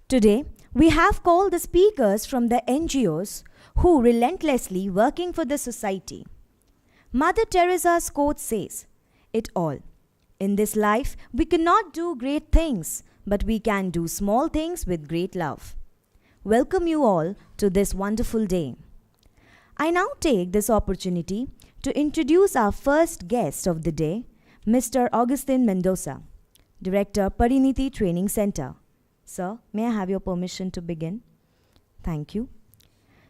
Today, we have called the speakers from the NGOs who relentlessly working for the society. Mother Teresa's quote says, "It all. In this life, we cannot do great things, but we can do small things with great love." Welcome you all to this wonderful day. I now take this opportunity to introduce our first guest of the day, Mr. Augustine Mendoza, Director, Pariniti Training Center. Sir, may I have your permission to begin? Thank you.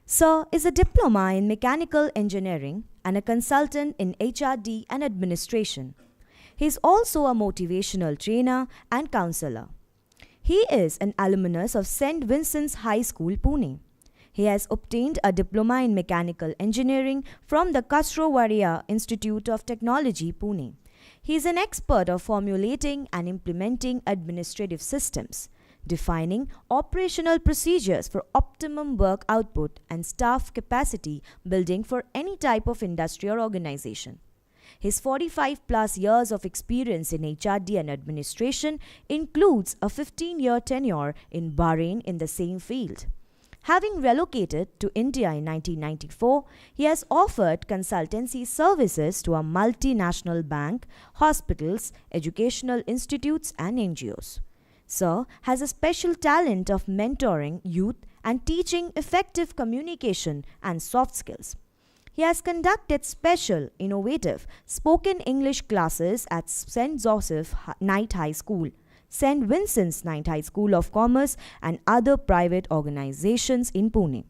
Sir is a diploma in mechanical engineering and a consultant in HRD and administration. He is also a motivational trainer and counselor. He is an alumnus of St. Vincent's High School, Pune. He has obtained a diploma in mechanical engineering from the Kasturba Institute of Technology, Pune. He is an expert of formulating and implementing administrative systems, defining operational procedures for optimum work output and staff capacity building for any type of industry or organization. His 45 plus years of experience in HRD and administration includes a 15-year tenure in Bahrain in the same field. Having relocated to India in 1994, he has offered consultancy services to a multinational bank, hospitals, educational institutes, and NGOs. Sir has a special talent of mentoring youth and teaching effective communication and soft skills. He has conducted special, innovative spoken English classes at St. Joseph Knight High School, St. Vincent's Knight High School of Commerce, and other private organizations in Pune.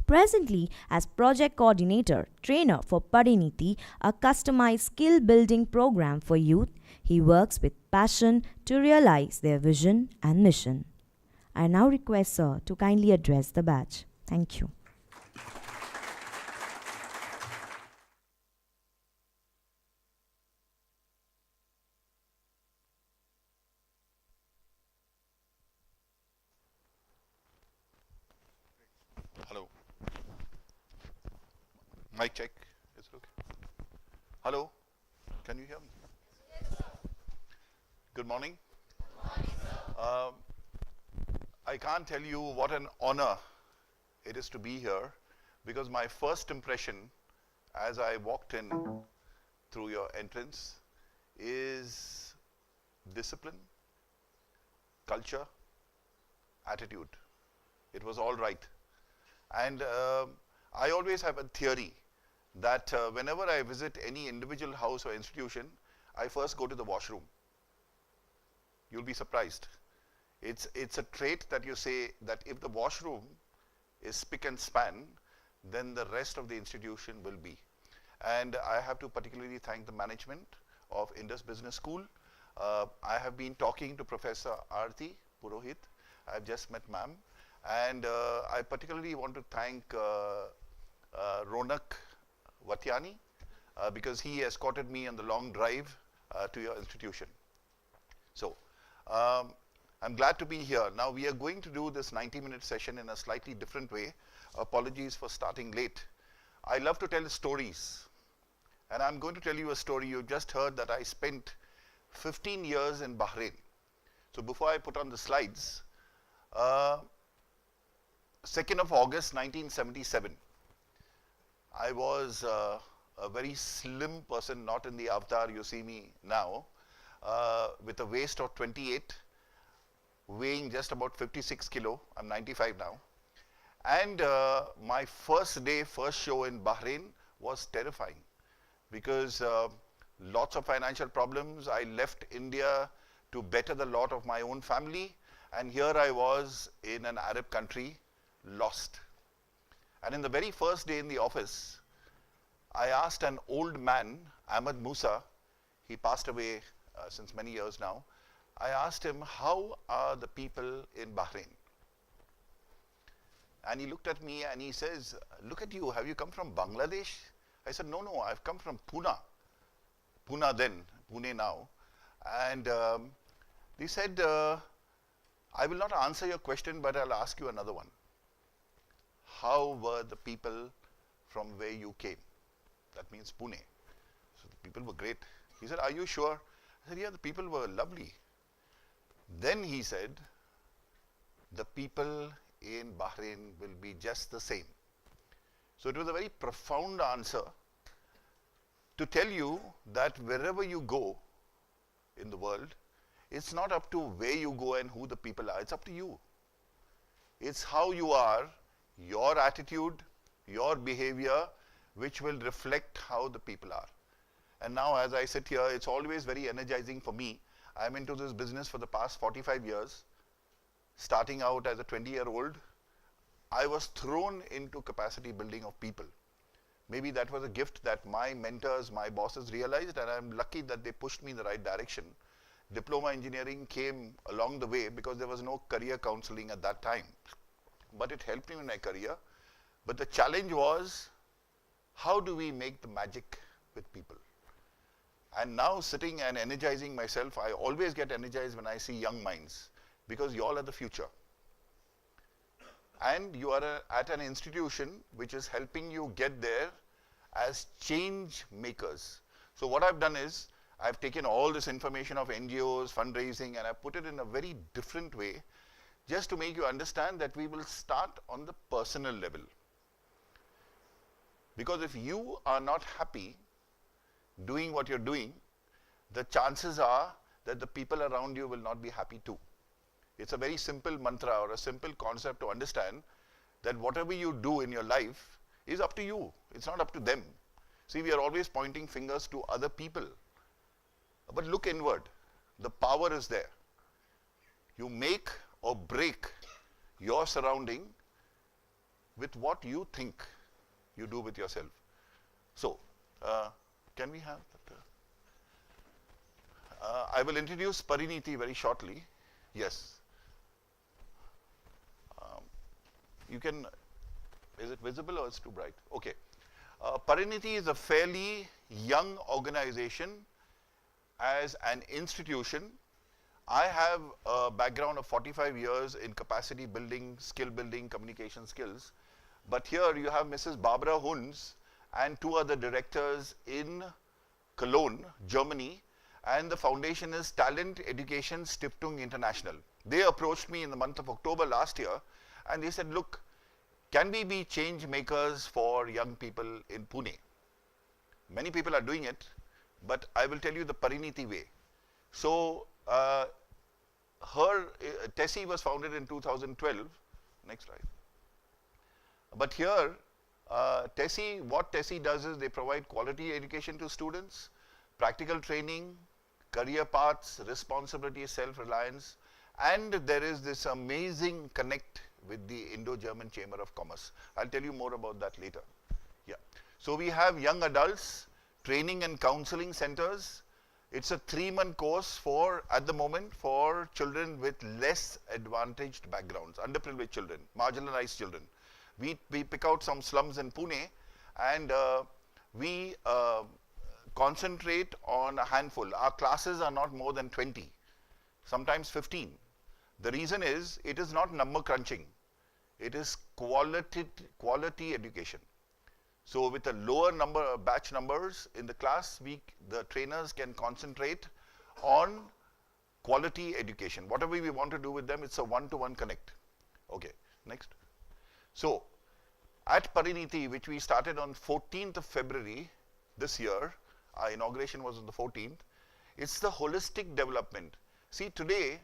Presently, as project coordinator, trainer for Pariniti, a customized skill building program for youth, he works with passion to realize their vision and mission. I now request Sir to kindly address the batch. Thank you. Hello. Mic check. Is it okay? Hello. Can you hear me? Good morning. I can't tell you what an honor it is to be here, because my first impression as I walked in through your entrance is discipline, culture, attitude. It was all right. And I always have a theory that whenever I visit any individual house or institution, I first go to the washroom. You'll be surprised. It's a trait that you say that if the washroom is spick and span, then the rest of the institution will be. And I have to particularly thank the management of Indus Business School. I have been talking to Professor Aarti Purohit. I've just met ma'am. And I particularly want to thank Ronak Vatyani because he escorted me on the long drive to your institution. So, I'm glad to be here. Now we are going to do this 90-minute session in a slightly different way. Apologies for starting late. I love to tell stories. And I'm going to tell you a story. You just heard that I spent 15 years in Bahrain. So before I put on the slides, 2nd of August 1977. I was a very slim person, not in the avatar you see me now, with a waist of 28, weighing just about 56 kilo. I'm 95 now. And my first day, first show in Bahrain was terrifying because lots of financial problems. I left India to better the lot of my own family. And here I was in an Arab country, lost. And in the very first day in the office, I asked an old man, Ahmed Musa, he passed away since many years now. I asked him, how are the people in Bahrain? And he looked at me and he says, look at you, have you come from Bangladesh? I said, no, I've come from Pune. Pune then, Pune now. And he said, I will not answer your question, but I'll ask you another one. How were the people from where you came? That means Pune. So the people were great. He said, are you sure? I said, yeah, the people were lovely. Then he said, the people in Bahrain will be just the same. So it was a very profound answer to tell you that wherever you go in the world, it's not up to where you go and who the people are, it's up to you. It's how you are, your attitude, your behavior, which will reflect how the people are. And now as I sit here, it's always very energizing for me. I'm into this business for the past 45 years. Starting out as a 20-year-old, I was thrown into capacity building of people. Maybe that was a gift that my mentors, my bosses realized, and I'm lucky that they pushed me in the right direction. Diploma engineering came along the way because there was no career counseling at that time. But it helped me in my career. But the challenge was, how do we make the magic with people? And now sitting and energizing myself, I always get energized when I see young minds, because you all are the future. And you are at an institution which is helping you get there as change makers. So what I've done is, I've taken all this information of NGOs, fundraising, and I've put it in a very different way, just to make you understand that we will start on the personal level. Because if you are not happy doing what you're doing, the chances are that the people around you will not be happy too. It's a very simple mantra or a simple concept to understand that whatever you do in your life is up to you. It's not up to them. See, we are always pointing fingers to other people. But look inward. The power is there. You make or break your surrounding with what you think you do with yourself. So, can we have that? I will introduce Pariniti very shortly. Yes. You can, is it visible or it's too bright? Okay. Pariniti is a fairly young organization as an institution. I have a background of 45 years in capacity building, skill building, communication skills. But here you have Mrs. Barbara Hunz and two other directors in Cologne, Germany, and the foundation is Talent Education Stiftung International. They approached me in the month of October last year, and they said, look, can we be change makers for young people in Pune? Many people are doing it, but I will tell you the Pariniti way. So, Tessie was founded in 2012. Next slide. But here, what Tessie does is they provide quality education to students, practical training, career paths, responsibility, self-reliance, and there is this amazing connect with the Indo-German Chamber of Commerce. I'll tell you more about that later. Yeah. So we have young adults, training and counseling centers. It's a 3-month course at the moment, for children with less advantaged backgrounds, underprivileged children, marginalized children. We pick out some slums in Pune, and we concentrate on a handful. Our classes are not more than 20, sometimes 15. The reason is, it is not number crunching. It is quality education. So with a lower batch numbers in the class, the trainers can concentrate on quality education. Whatever we want to do with them, it's a one-to-one connect. Okay, next. So, at Pariniti, which we started on 14th of February this year, our inauguration was on the 14th, it's the holistic development. See, today,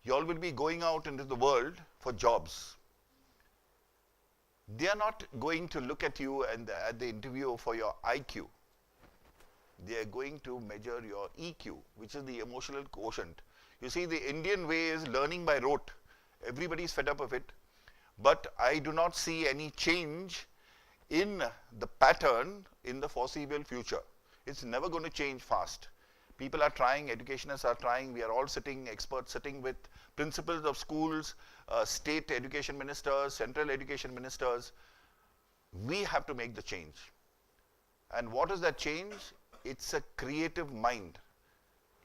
you all will be going out into the world for jobs. They are not going to look at you at the interview for your IQ. They are going to measure your EQ, which is the emotional quotient. You see, the Indian way is learning by rote. Everybody is fed up of it. But I do not see any change in the pattern in the foreseeable future. It's never going to change fast. People are trying, educationists are trying, we are all sitting, experts sitting with principals of schools, state education ministers, central education ministers. We have to make the change. And what is that change? It's a creative mind.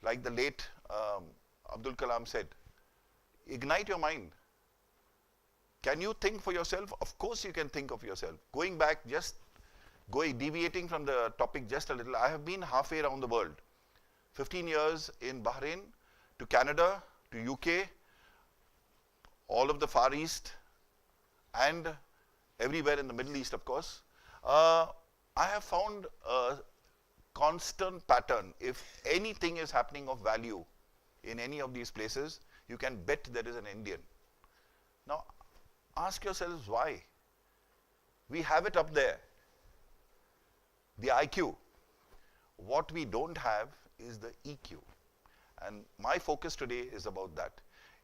Like the late Abdul Kalam said, ignite your mind. Can you think for yourself? Of course you can think of yourself. Going back, deviating from the topic just a little, I have been halfway around the world. 15 years in Bahrain, to Canada, to UK, all of the Far East and everywhere in the Middle East, of course, I have found a constant pattern. If anything is happening of value in any of these places, you can bet there is an Indian. Now, ask yourselves why. We have it up there, the IQ. What we don't have is the EQ. And my focus today is about that.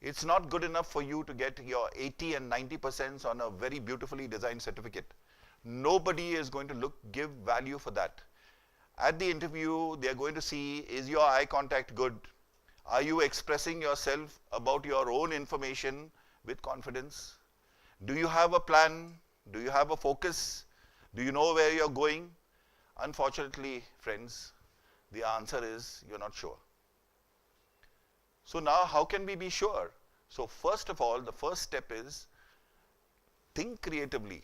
It's not good enough for you to get your 80 and 90% on a very beautifully designed certificate. Nobody is going to give value for that. At the interview, they are going to see, is your eye contact good? Are you expressing yourself about your own information with confidence? Do you have a plan? Do you have a focus? Do you know where you're going? Unfortunately, friends, the answer is you're not sure. So now how can we be sure? So first of all, the first step is think creatively.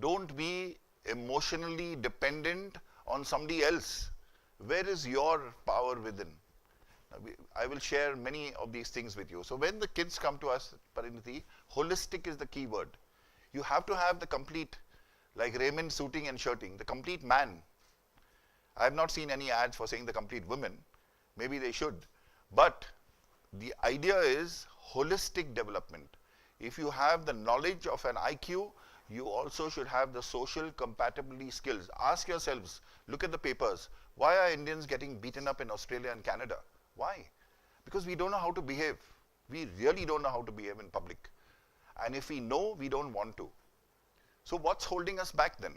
Don't be emotionally dependent on somebody else. Where is your power within? I will share many of these things with you. So when the kids come to us, Pariniti, holistic is the key word. You have to have the complete, like Raymond suiting and shirting, the complete man. I have not seen any ads for saying the complete woman. Maybe they should. But the idea is holistic development. If you have the knowledge of an IQ, you also should have the social compatibility skills. Ask yourselves, look at the papers. Why are Indians getting beaten up in Australia and Canada? Why? Because we don't know how to behave. We really don't know how to behave in public. And if we know, we don't want to. So what's holding us back then?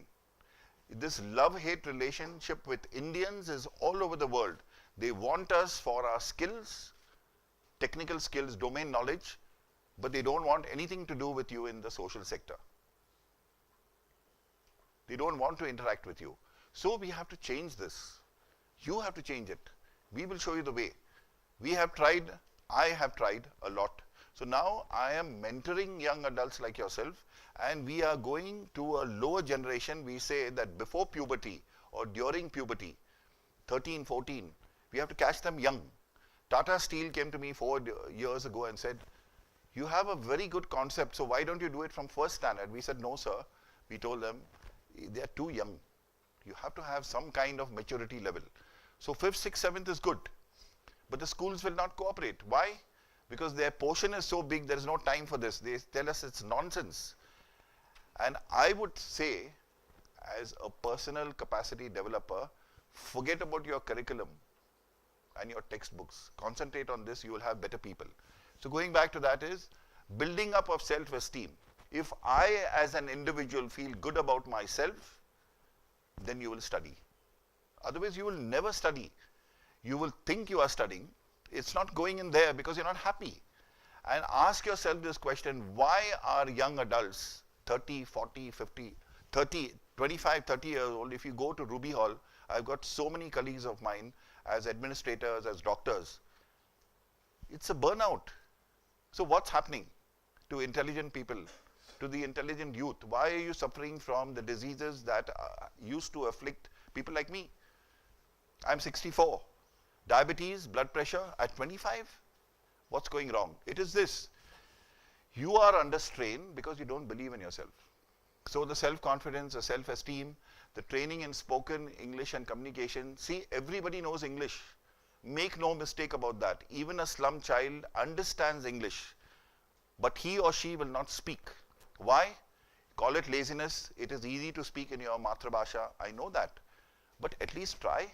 This love-hate relationship with Indians is all over the world. They want us for our skills, technical skills, domain knowledge, but they don't want anything to do with you in the social sector. They don't want to interact with you. So we have to change this. You have to change it. We will show you the way. We have tried, I have tried a lot. So now I am mentoring young adults like yourself, and we are going to a lower generation. We say that before puberty or during puberty, 13, 14, we have to catch them young. Tata Steel came to me 4 years ago and said, you have a very good concept, so why don't you do it from first standard? We said, no, sir. We told them, they are too young. You have to have some kind of maturity level. So 5th, 6th, 7th is good. But the schools will not cooperate. Why? Because their portion is so big, there is no time for this. They tell us it's nonsense. And I would say, as a personal capacity developer, forget about your curriculum and your textbooks. Concentrate on this, you will have better people. So going back to that is, building up of self-esteem. If I as an individual feel good about myself, then you will study. Otherwise you will never study. You will think you are studying. It's not going in there because you're not happy. And ask yourself this question, why are young adults, 30, 40, 50, 30, 25, 30 years old, if you go to Ruby Hall, I've got so many colleagues of mine as administrators, as doctors. It's a burnout. So what's happening to intelligent people, to the intelligent youth? Why are you suffering from the diseases that used to afflict people like me? I'm 64. Diabetes, blood pressure at 25? What's going wrong? It is this. You are under strain because you don't believe in yourself. So the self-confidence, the self-esteem, the training in spoken English and communication. See, everybody knows English. Make no mistake about that. Even a slum child understands English, but he or she will not speak. Why? Call it laziness. It is easy to speak in your Matrabhasha. I know that. But at least try.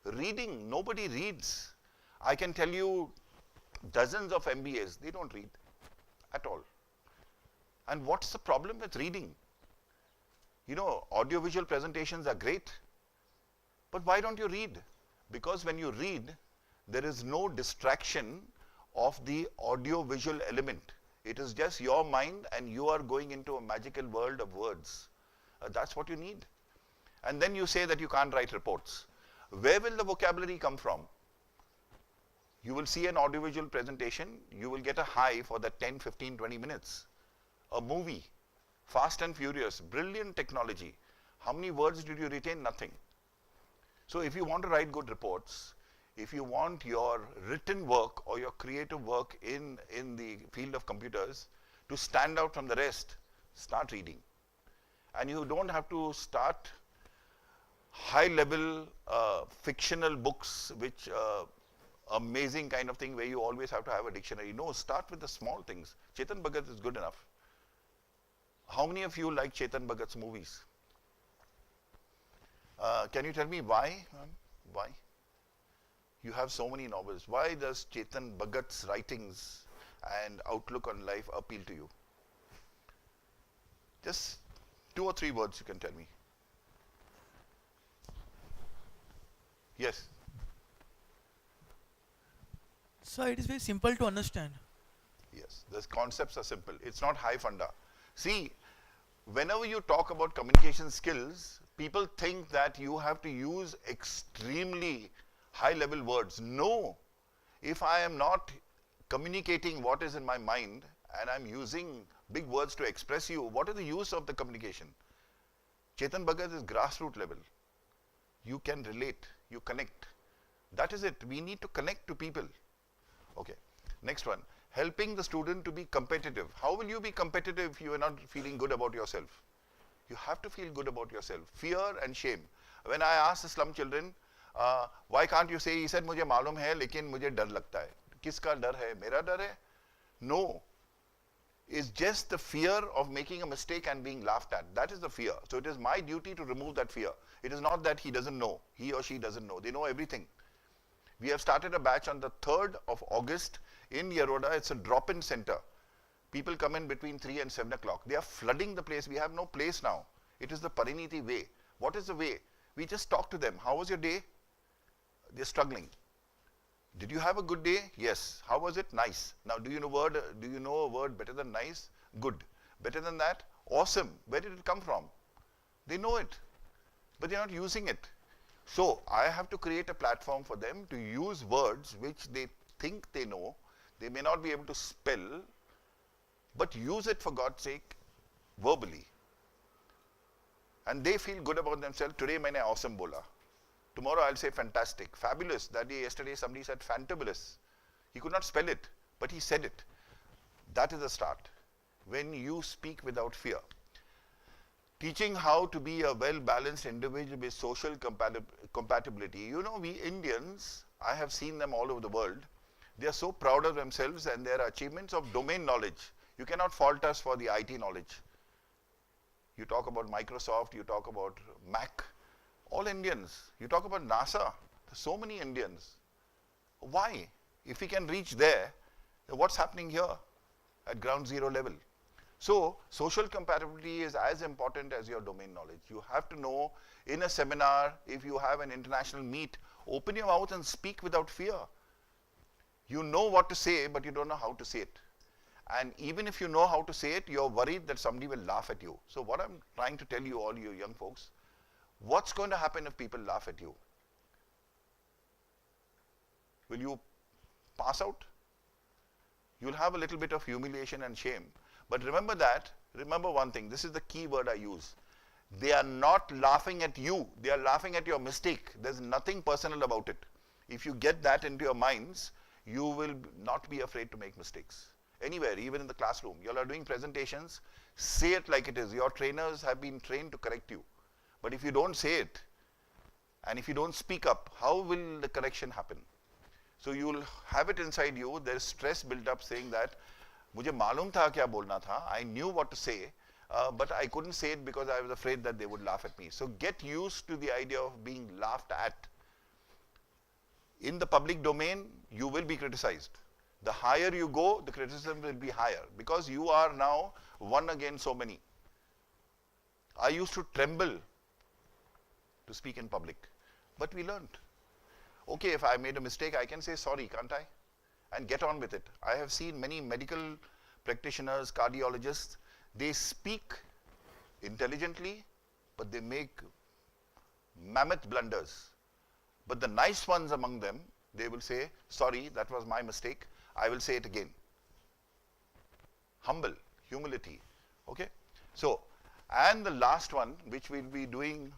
Reading, nobody reads. I can tell you dozens of MBAs, they don't read at all. And what's the problem with reading? You know, audiovisual presentations are great, but why don't you read? Because when you read, there is no distraction of the audiovisual element. It is just your mind and you are going into a magical world of words. That's what you need. And then you say that you can't write reports. Where will the vocabulary come from? You will see an audiovisual presentation, you will get a high for the 10, 15, 20 minutes. A movie, Fast and Furious, brilliant technology. How many words did you retain? Nothing. So if you want to write good reports, If you want your written work or your creative work in the field of computers to stand out from the rest, start reading. And you don't have to start high level fictional books, which amazing kind of thing where you always have to have a dictionary. No, start with the small things. Chetan Bhagat is good enough. How many of you like Chetan Bhagat's movies? Can you tell me why? Why? You have so many novels. Why does Chetan Bhagat's writings and outlook on life appeal to you? Just 2 or 3 words you can tell me. Yes. So it is very simple to understand. Yes, the concepts are simple. It's not high funda. See, whenever you talk about communication skills, people think that you have to use extremely high level words. No. If I am not communicating what is in my mind and I'm using big words to express you, what is the use of the communication? Chetan Bhagat is grassroots level. You can relate, you connect. That is it. We need to connect to people. Okay. Next one. Helping the student to be competitive. How will you be competitive if you are not feeling good about yourself? You have to feel good about yourself. Fear and shame. When I asked the slum children, why can't you say, he said, मुझे मालूम है लेकिन मुझे डर लगता है. किसका डर है? मेरा डर है? No. It's just the fear of making a mistake and being laughed at. That is the fear. So it is my duty to remove that fear. It is not that he doesn't know. He or she doesn't know. They know everything. We have started a batch on the 3rd of August in Yeroda. It's a drop-in center. People come in between 3 and 7 o'clock. They are flooding the place. We have no place now. It is the Pariniti way. What is the way? We just talk to them. How was your day? They're struggling. Did you have a good day? Yes. How was it? Nice. Now, do you know a word better than nice? Good. Better than that? Awesome. Where did it come from? They know it, but they're not using it. So, I have to create a platform for them to use words which they think they know. They may not be able to spell, but use it for God's sake verbally. And they feel good about themselves. Today, maine awesome bola. Tomorrow, I'll say fantastic, fabulous. That day, yesterday, somebody said fantabulous. He could not spell it, but he said it. That is the start. When you speak without fear. Teaching how to be a well-balanced individual with social compatibility. You know, we Indians, I have seen them all over the world. They are so proud of themselves and their achievements of domain knowledge. You cannot fault us for the IT knowledge. You talk about Microsoft, you talk about Mac, all Indians. You talk about NASA, there's so many Indians. Why? If we can reach there, what's happening here at ground zero level? So, social compatibility is as important as your domain knowledge. You have to know in a seminar, if you have an international meet, open your mouth and speak without fear. You know what to say, but you don't know how to say it. And even if you know how to say it, you're worried that somebody will laugh at you. So what I'm trying to tell you, all you young folks, what's going to happen if people laugh at you? Will you pass out? You'll have a little bit of humiliation and shame. But remember one thing, this is the key word I use. They are not laughing at you, they are laughing at your mistake. There's nothing personal about it. If you get that into your minds, you will not be afraid to make mistakes. Anywhere, even in the classroom, you all are doing presentations, say it like it is. Your trainers have been trained to correct you. But if you don't say it, and if you don't speak up, how will the correction happen? So you'll have it inside you, there's stress built up saying that, मुझे मालूम था क्या बोलना था, I knew what to say, but I couldn't say it because I was afraid that they would laugh at me. So get used to the idea of being laughed at. In the public domain, you will be criticized. The higher you go, the criticism will be higher because you are now one against so many. I used to tremble to speak in public, but we learned. Okay, if I made a mistake, I can say sorry, can't I? And get on with it. I have seen many medical practitioners, cardiologists, they speak intelligently, but they make mammoth blunders. But the nice ones among them, they will say, sorry, that was my mistake, I will say it again. Humble, humility, okay? So, and the last one, which we'll be doing,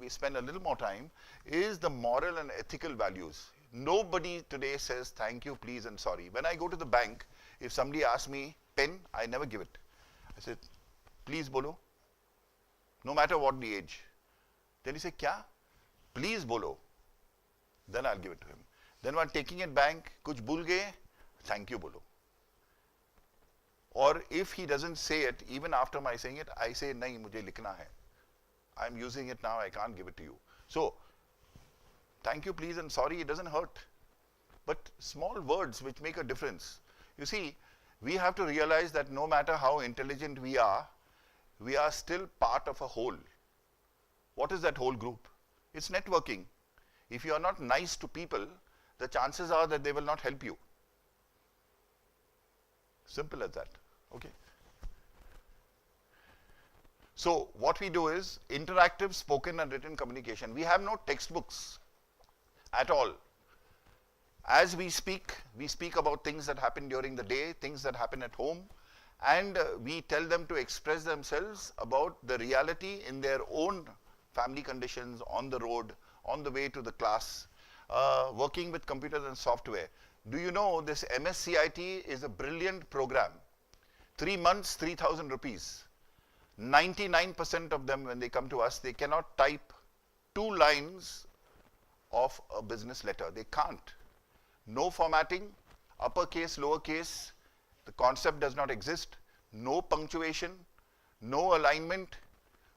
we spend a little more time, is the moral and ethical values. Nobody today says thank you, please, and sorry. When I go to the bank, if somebody asks me pen, I never give it. I said, please bolo, no matter what the age. Then he say, kya? Please bolo. Then I'll give it to him. Then while taking it bank, kuch bhul gaye, thank you bolo. Or if he doesn't say it, even after my saying it, I say, nahi, mujhe likhna hai. I'm using it now, I can't give it to you. So, thank you, please, and sorry, it doesn't hurt. But small words which make a difference. You see, we have to realize that no matter how intelligent we are still part of a whole. What is that whole group? It's networking. If you are not nice to people, the chances are that they will not help you. Simple as that. Okay. So what we do is interactive spoken and written communication. We have no textbooks at all. As we speak about things that happen during the day, things that happen at home, and we tell them to express themselves about the reality in their own family conditions, on the road, on the way to the class, working with computers and software. Do you know this MSCIT is a brilliant program? 3 months, 3,000 rupees. 99% of them, when they come to us, they cannot type 2 lines of a business letter. They can't. No formatting, uppercase, lowercase, the concept does not exist. No punctuation, no alignment.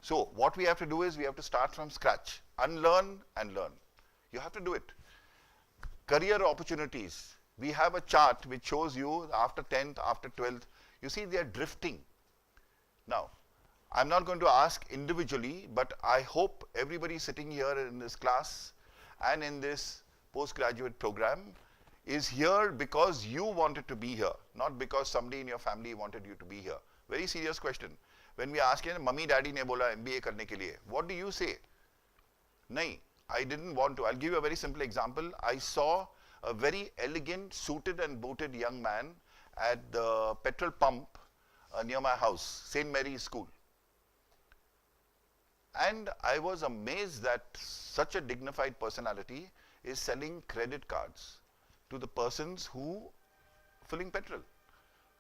So what we have to do is we have to start from scratch. Unlearn and learn. You have to do it. Career opportunities. We have a chart which shows you after 10th, after 12th. You see they are drifting. Now, I'm not going to ask individually, but I hope everybody sitting here in this class and in this postgraduate program is here because you wanted to be here, not because somebody in your family wanted you to be here. Very serious question. When we ask him, Mummy, Daddy ne bola MBA karne ke liye, what do you say? Nahi, I didn't want to. I'll give you a very simple example. I saw a very elegant, suited and booted young man at the petrol pump near my house, St. Mary's School. And I was amazed that such a dignified personality is selling credit cards to the persons who filling petrol.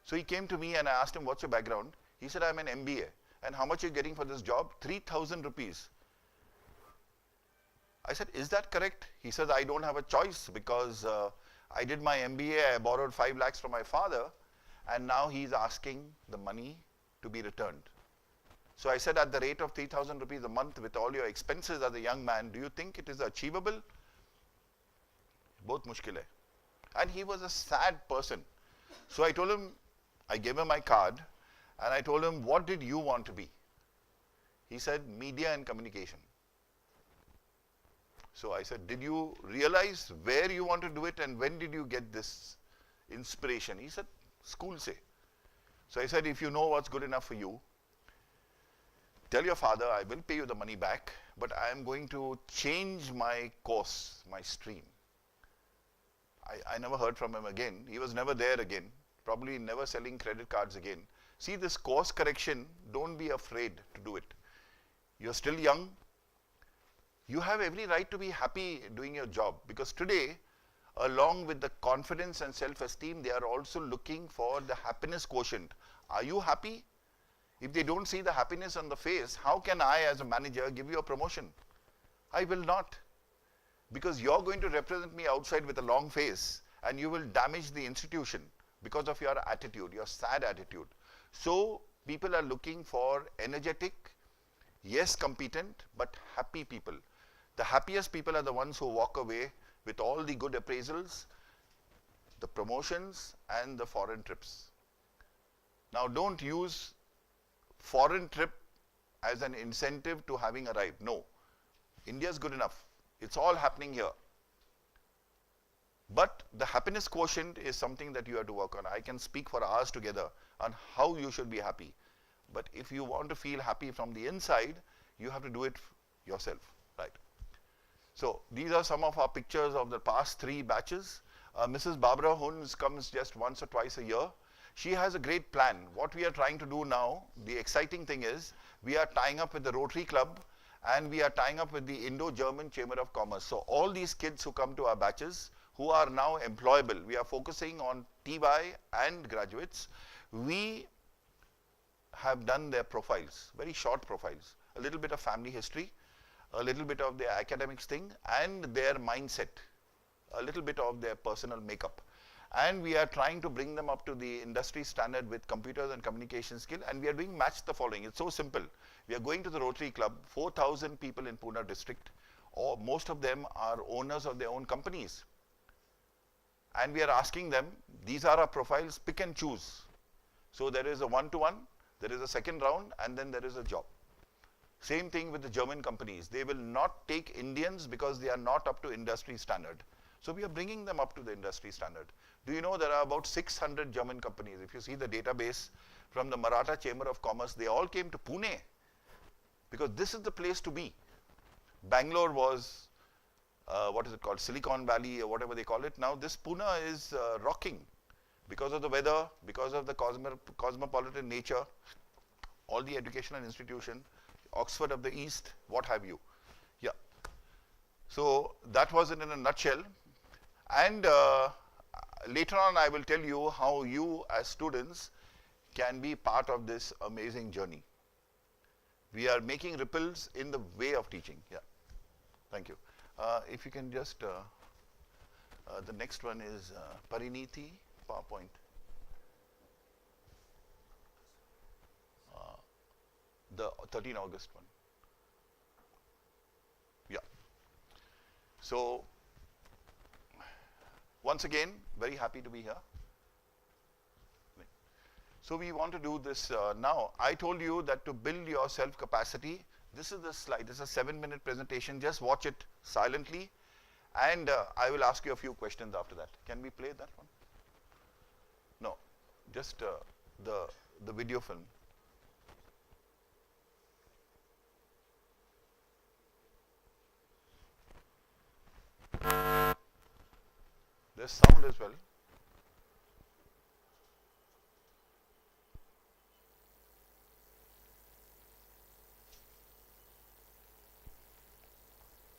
So he came to me and I asked him, what's your background? He said, I'm an MBA. And how much are you getting for this job? 3,000 rupees. I said, is that correct? He says, I don't have a choice because I did my MBA, I borrowed 5 lakhs from my father, and now he's asking the money to be returned. So I said, at the rate of 3,000 rupees a month with all your expenses as a young man, do you think it is achievable? Both mushkil hai. And he was a sad person. So I told him, I gave him my card, and I told him, what did you want to be? He said, media and communication. So I said, did you realize where you want to do it and when did you get this inspiration? He said, school se. So I said, if you know what's good enough for you, tell your father, I will pay you the money back, but I am going to change my course, my stream. I never heard from him again. He was never there again. Probably never selling credit cards again. See, this course correction, don't be afraid to do it. You're still young. You have every right to be happy doing your job because today, along with the confidence and self-esteem, they are also looking for the happiness quotient. Are you happy? If they don't see the happiness on the face, how can I as a manager give you a promotion? I will not. Because you're going to represent me outside with a long face and you will damage the institution because of your attitude, your sad attitude. So people are looking for energetic, yes, competent, but happy people. The happiest people are the ones who walk away with all the good appraisals, the promotions and the foreign trips. Now don't use foreign trip as an incentive to having arrived. No, India is good enough. It's all happening here. But the happiness quotient is something that you have to work on. I can speak for hours together on how you should be happy. But if you want to feel happy from the inside, you have to do it yourself, right? So these are some of our pictures of the past 3 batches. Mrs. Barbara Huns comes just once or twice a year. She has a great plan. What we are trying to do now, the exciting thing is, we are tying up with the Rotary Club and we are tying up with the Indo-German Chamber of Commerce. So all these kids who come to our batches, who are now employable. We are focusing on TY and graduates. We have done their profiles, very short profiles, a little bit of family history, a little bit of their academics thing, and their mindset, a little bit of their personal makeup. And we are trying to bring them up to the industry standard with computers and communication skill, and we are doing match the following. It's so simple. We are going to the Rotary Club, 4,000 people in Pune district, or most of them are owners of their own companies. And we are asking them, these are our profiles, pick and choose. So there is a one-to-one, there is a second round, and then there is a job. Same thing with the German companies. They will not take Indians because they are not up to industry standard. So we are bringing them up to the industry standard. Do you know there are about 600 German companies? If you see the database from the Maratha Chamber of Commerce, they all came to Pune because this is the place to be. Bangalore was, what is it called, Silicon Valley or whatever they call it. Now this Pune is rocking because of the weather, because of the cosmopolitan nature, all the educational institution, Oxford of the East, what have you. Yeah. So that was it in a nutshell. And later on I will tell you how you as students can be part of this amazing journey. We are making ripples in the way of teaching. Yeah. Thank you. If you can just, the next one is Pariniti, PowerPoint. The 13 August one. Yeah. So, once again, very happy to be here. So we want to do this now. I told you that to build your self-capacity, this is the slide. This is a 7-minute presentation. Just watch it silently, and I will ask you a few questions after that. Can we play that one? No, just the video film. There's sound as well.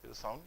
Is the sound?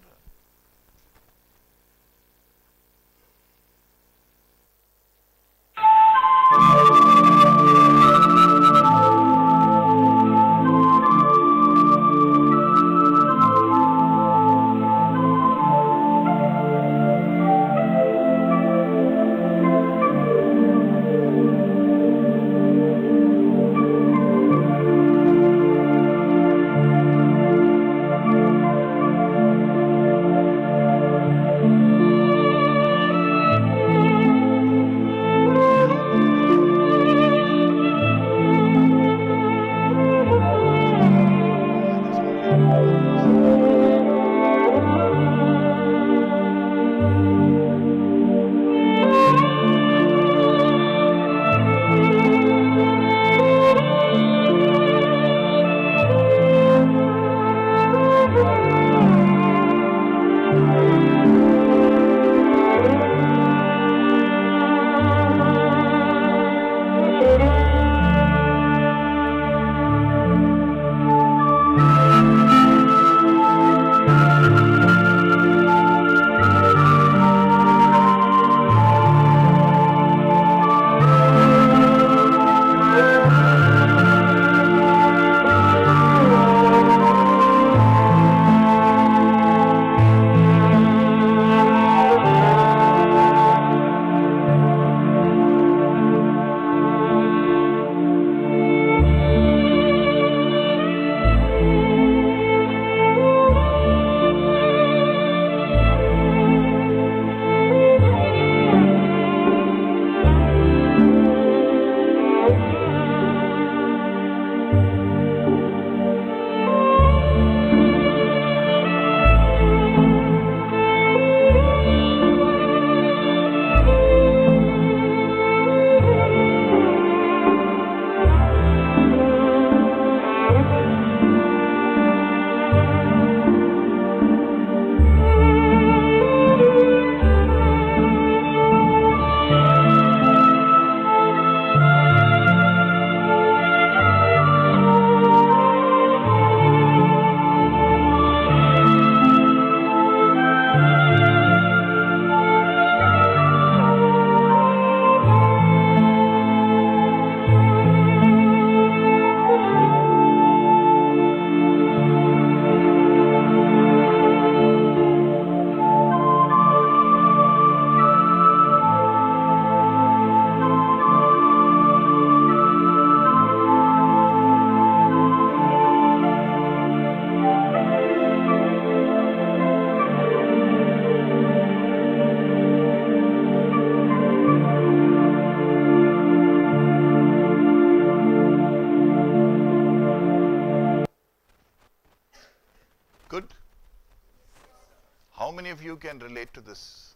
How many of you can relate to this?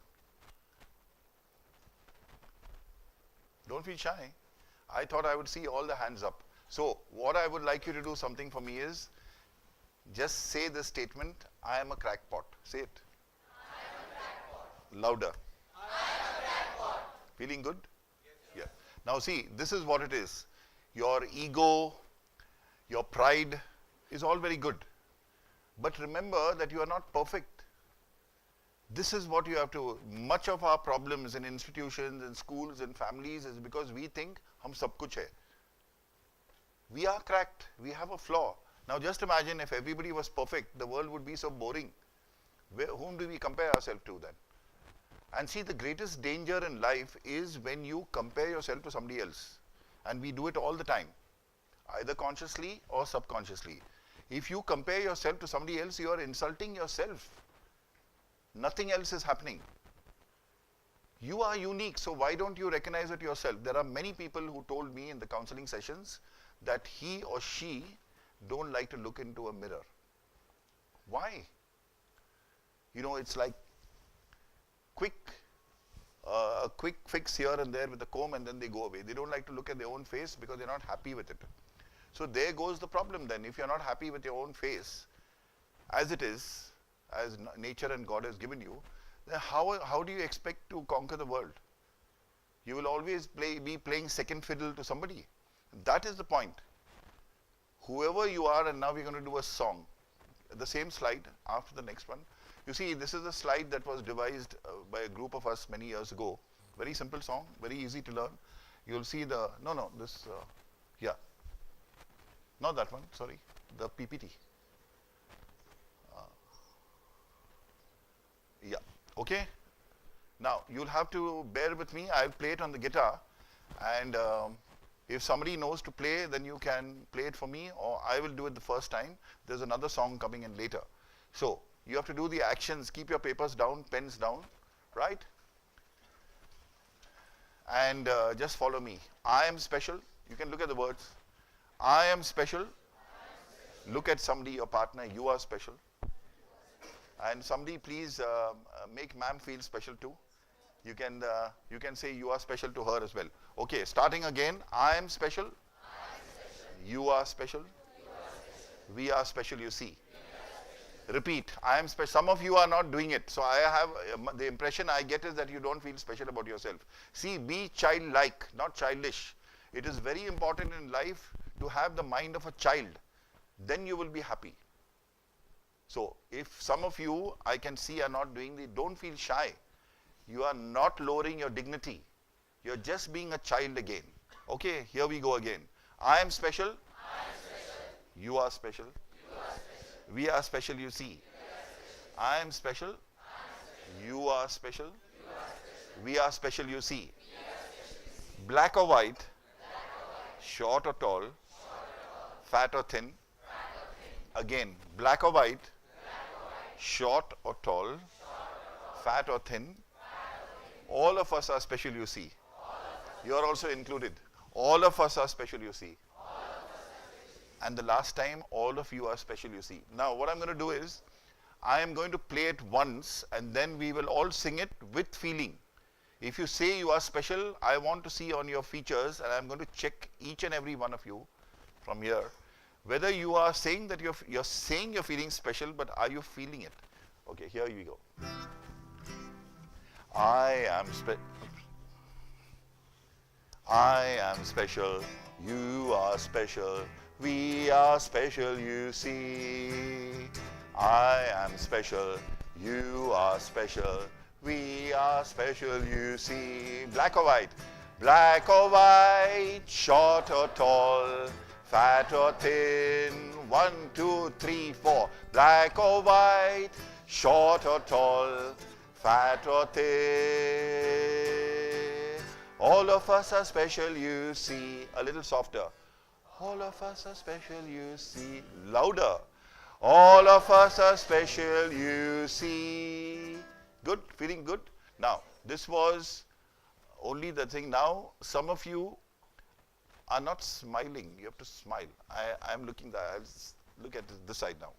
Don't feel shy. I thought I would see all the hands up. So what I would like you to do something for me is just say this statement, I am a crackpot. Say it. I am a crackpot. Louder. I am a crackpot. Feeling good? Yes. Yeah. Now see, this is what it is. Your ego, your pride is all very good. But remember that you are not perfect. This is what you have to, much of our problems in institutions, in schools, in families is because we think, hum sab kuch hai. We are cracked, we have a flaw. Now just imagine if everybody was perfect, the world would be so boring. Whom do we compare ourselves to then? And see, the greatest danger in life is when you compare yourself to somebody else. And we do it all the time, either consciously or subconsciously. If you compare yourself to somebody else, you are insulting yourself. Nothing else is happening. You are unique, so why don't you recognize it yourself? There are many people who told me in the counseling sessions that he or she don't like to look into a mirror. Why? You know, it's like a quick fix here and there with a comb and then they go away. They don't like to look at their own face because they're not happy with it. So there goes the problem then. If you're not happy with your own face, as it is, as nature and God has given you, then how do you expect to conquer the world? You will always be playing second fiddle to somebody. That is the point. Whoever you are, and now we're going to do a song. The same slide after the next one. You see, this is a slide that was devised by a group of us many years ago. Very simple song, very easy to learn. You'll see the, yeah. Not that one, sorry, the PPT. Yeah, okay. Now, you'll have to bear with me. I'll play it on the guitar. And if somebody knows to play, then you can play it for me, or I will do it the first time. There's another song coming in later. So, you have to do the actions. Keep your papers down, pens down, right? And just follow me. I am special. You can look at the words. I am special. Look at somebody, your partner. You are special. And somebody please make ma'am feel special too. You can say you are special to her as well. Okay, starting again. I am special. You are special. We are special, you see. Repeat. I am special. Some of you are not doing it. So I have the impression I get is that you don't feel special about yourself. See, be childlike, not childish. It is very important in life to have the mind of a child. Then you will be happy. So, if some of you, I can see, are not doing don't feel shy. You are not lowering your dignity. You're just being a child again. Okay, here we go again. I am special. I am special. You are special. You are special. We are special, you see. I am special. You are special. We are special, you see. Black or white. Short or tall. Fat or thin. Again, black or white. Short or tall, fat or thin, all of us are special, you see. You are also included. All of us are special, you see. And the last time, all of you are special, you see. Now, what I'm going to do is, I am going to play it once and then we will all sing it with feeling. If you say you are special, I want to see on your features, and I'm going to check each and every one of you from here, whether you are saying that you're saying you're feeling special, but are you feeling it? Okay, here we go. I am special. You are special. We are special, you see. I am special. You are special. We are special, you see. Black or white? Black or white, short or tall, fat or thin. 1, 2, 3, 4. Black or white, short or tall, fat or thin. All of us are special, you see. A little softer. All of us are special, you see. Louder. All of us are special, you see. Good? Feeling good? Now, this was only the thing. Now, some of you are not smiling. You have to smile. I'm looking there. I'll look at this side now.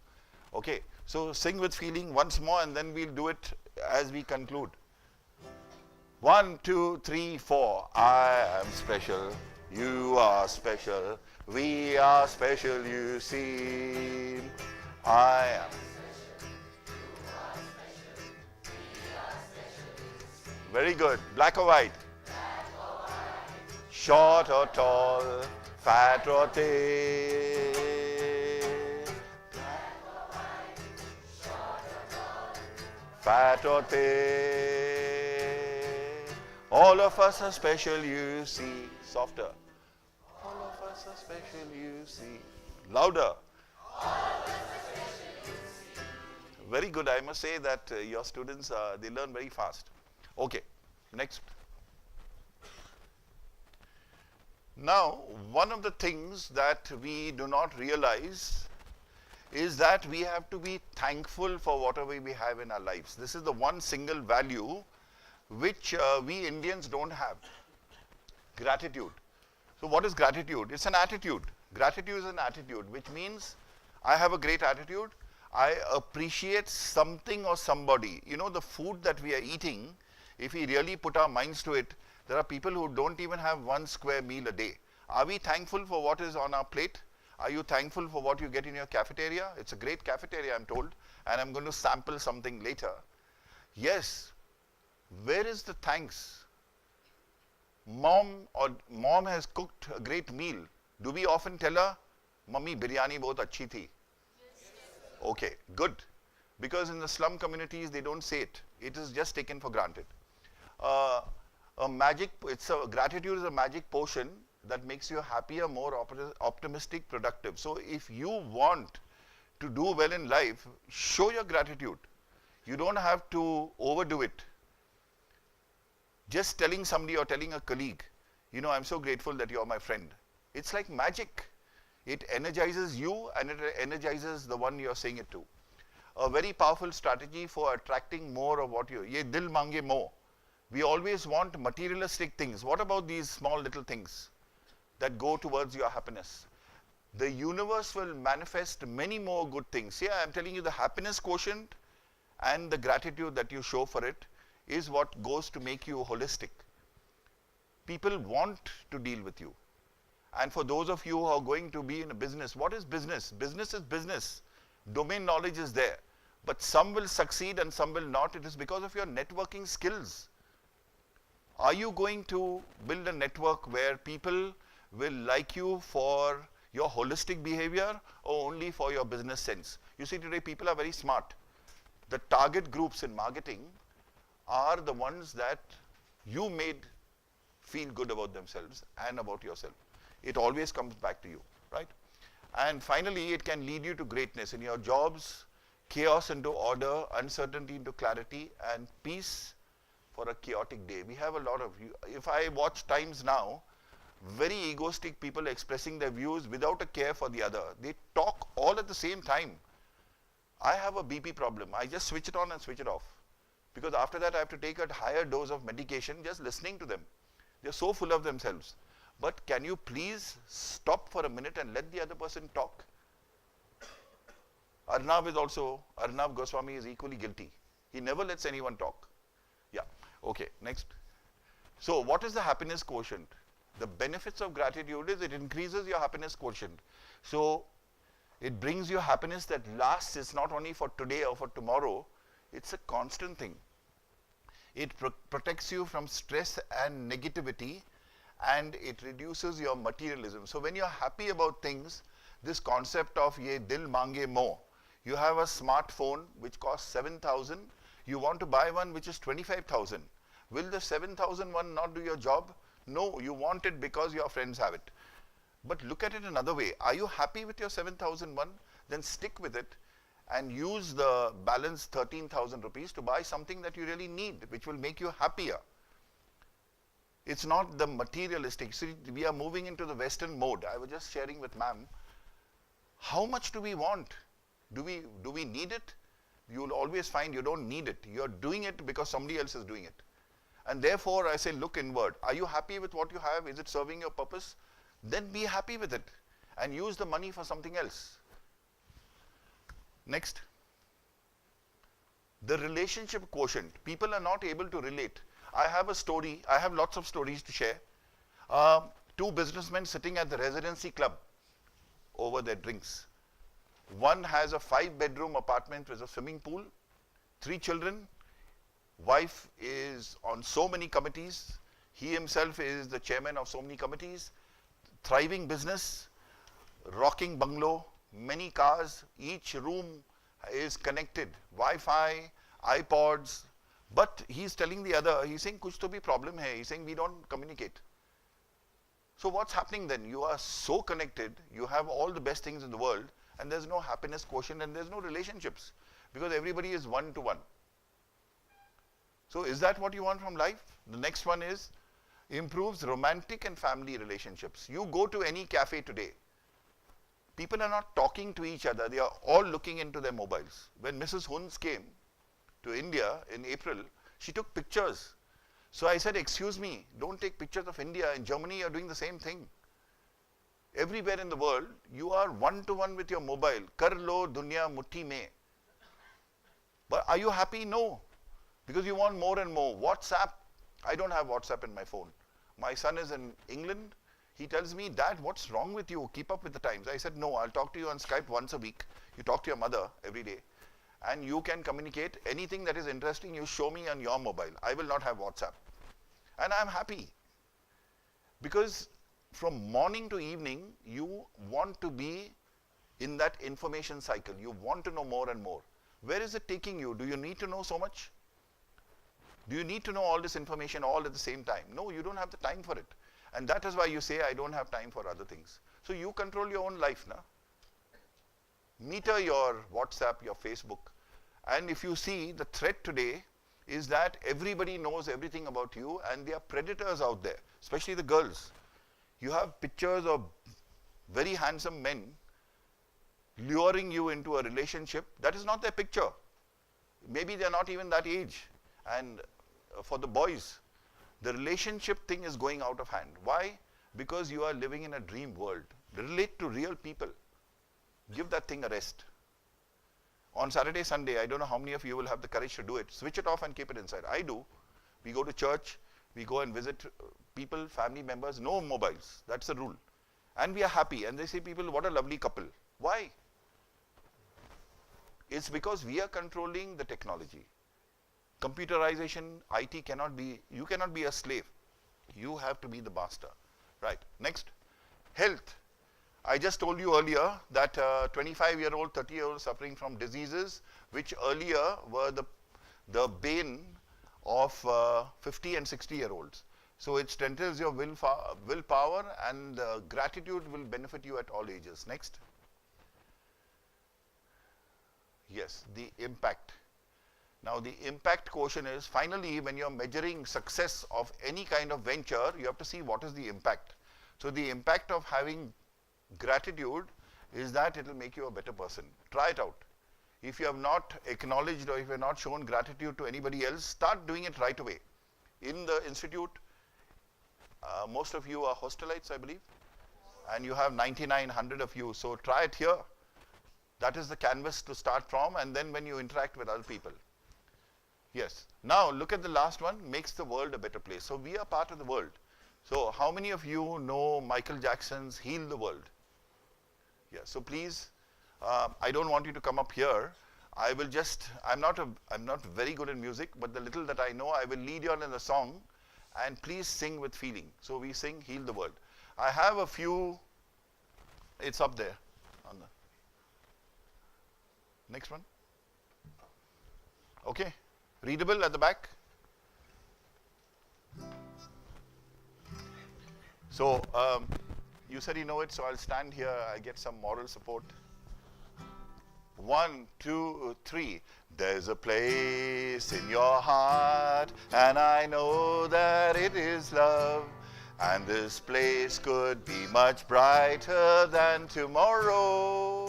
Okay, so sing with feeling once more and then we'll do it as we conclude. 1, 2, 3, 4. I am special. You are special. We are special, you see. I am. Very good. Black or white? Short or tall, fat or thin. Fat or thin. All of us are special, you see. Softer. All of us are special, you see. Louder. Very good. I must say that your students, they learn very fast. Okay, next. Now, one of the things that we do not realize is that we have to be thankful for whatever we have in our lives. This is the one single value which we Indians don't have. Gratitude. So what is gratitude? It's an attitude. Gratitude is an attitude, which means I have a great attitude. I appreciate something or somebody. You know, the food that we are eating, if we really put our minds to it, there are people who don't even have one square meal a day. Are we thankful for what is on our plate? Are you thankful for what you get in your cafeteria? It's a great cafeteria, I'm told, and I'm going to sample something later. Yes. Where is the thanks? Mom has cooked a great meal. Do we often tell her, Mummy, biryani bahut achhi thi? Okay, good. Because in the slum communities, they don't say it. It is just taken for granted. Gratitude is a magic potion that makes you happier, more optimistic, productive. So if you want to do well in life, show your gratitude. You don't have to overdo it. Just telling somebody or telling a colleague, you know, I'm so grateful that you're my friend. It's like magic. It energizes you and it energizes the one you're saying it to. A very powerful strategy for attracting more of what ye dil mange mo. We always want materialistic things. What about these small little things that go towards your happiness? The universe will manifest many more good things. Yeah, I'm telling you, the happiness quotient and the gratitude that you show for it is what goes to make you holistic. People want to deal with you. And for those of you who are going to be in a business, what is business? Business is business. Domain knowledge is there. But some will succeed and some will not. It is because of your networking skills. Are you going to build a network where people will like you for your holistic behavior or only for your business sense? You see, today people are very smart. The target groups in marketing are the ones that you made feel good about themselves and about yourself. It always comes back to you, right? And finally, it can lead you to greatness in your jobs, chaos into order, uncertainty into clarity, and peace for a chaotic day. We have a lot of, if I watch Times now, very egoistic people expressing their views without a care for the other. They talk all at the same time. I have a BP problem. I just switch it on and switch it off. Because after that, I have to take a higher dose of medication just listening to them. They're so full of themselves. But can you please stop for a minute and let the other person talk? Arnab Goswami is equally guilty. He never lets anyone talk. Yeah, okay, next. So what is the happiness quotient? The benefits of gratitude is it increases your happiness quotient. So it brings you happiness that lasts. It's not only for today or for tomorrow. It's a constant thing. It protects you from stress and negativity, and it reduces your materialism. So when you're happy about things, this concept of ye dil mange mo, you have a smartphone which costs 7,000, you want to buy one which is 25,000. Will the 7,000 one not do your job? No, you want it because your friends have it. But look at it another way. Are you happy with your 7,001? Then stick with it and use the balance 13,000 rupees to buy something that you really need, which will make you happier. It's not the materialistic. See, we are moving into the Western mode. I was just sharing with ma'am. How much do we want? Do we need it? You'll always find you don't need it. You're doing it because somebody else is doing it. And therefore, I say look inward. Are you happy with what you have? Is it serving your purpose? Then be happy with it and use the money for something else. Next. The relationship quotient. People are not able to relate. I have a story, I have lots of stories to share. Two businessmen sitting at the residency club over their drinks. One has a 5-bedroom apartment with a swimming pool, 3 children, wife is on so many committees, he himself is the chairman of so many committees, thriving business, rocking bungalow, many cars, each room is connected, Wi-Fi, iPods, but he's telling the other, he's saying, kuch to bhi problem hai, he's saying, we don't communicate. So what's happening then? You are so connected, you have all the best things in the world, and there's no happiness quotient and there's no relationships, because everybody is one-to-one. So is that what you want from life? The next one is, improves romantic and family relationships. You go to any cafe today, people are not talking to each other, they are all looking into their mobiles. When Mrs. Huns came to India in April, she took pictures. So I said, excuse me, don't take pictures of India. In Germany, you're doing the same thing. Everywhere in the world, you are one-to-one with your mobile. Kar lo dunya mutti mein. But are you happy? No. Because you want more and more. WhatsApp, I don't have WhatsApp in my phone. My son is in England. He tells me, Dad, what's wrong with you? Keep up with the times. I said, no, I'll talk to you on Skype once a week. You talk to your mother every day. And you can communicate anything that is interesting, you show me on your mobile. I will not have WhatsApp. And I'm happy. Because from morning to evening, you want to be in that information cycle. You want to know more and more. Where is it taking you? Do you need to know so much? Do you need to know all this information all at the same time? No, you don't have the time for it. And that is why you say, I don't have time for other things. So you control your own life now. Meter your WhatsApp, your Facebook. And if you see, the threat today is that everybody knows everything about you and there are predators out there, especially the girls. You have pictures of very handsome men luring you into a relationship. That is not their picture. Maybe they are not even that age. And for the boys, the relationship thing is going out of hand. Why? Because you are living in a dream world. Relate to real people. Give that thing a rest. On Saturday, Sunday, I don't know how many of you will have the courage to do it. Switch it off and keep it inside. I do. We go to church, we go and visit people, family members, no mobiles. That's the rule. And we are happy. And they say, people, what a lovely couple. Why? It's because we are controlling the technology. Computerization, IT cannot be, you cannot be a slave. You have to be the master. Right. Next. Health. I just told you earlier that 25-year-old, 30-year-old suffering from diseases which earlier were the bane of 50 and 60-year-olds. So it strengthens your willpower and gratitude will benefit you at all ages. Next. Yes, the impact. Now the impact quotient is, finally, when you're measuring success of any kind of venture, you have to see what is the impact. So the impact of having gratitude is that it will make you a better person. Try it out. If you have not acknowledged or if you have not shown gratitude to anybody else, start doing it right away. In the institute, most of you are hostelites, I believe, and you have 9,900 of you, so try it here. That is the canvas to start from, and then when you interact with other people. Yes. Now look at the last one, makes the world a better place. So we are part of the world. So how many of you know Michael Jackson's Heal the World? Yeah, so please, I don't want you to come up here. I will just, I'm not very good in music, but the little that I know, I will lead you on in the song, and please sing with feeling. So we sing Heal the World. I have a few, it's up there. On the next one. Okay, readable at the back. So, you said you know it, so I'll stand here, I get some moral support. 1, 2, 3. There's a place in your heart, and I know that it is love. And this place could be much brighter than tomorrow.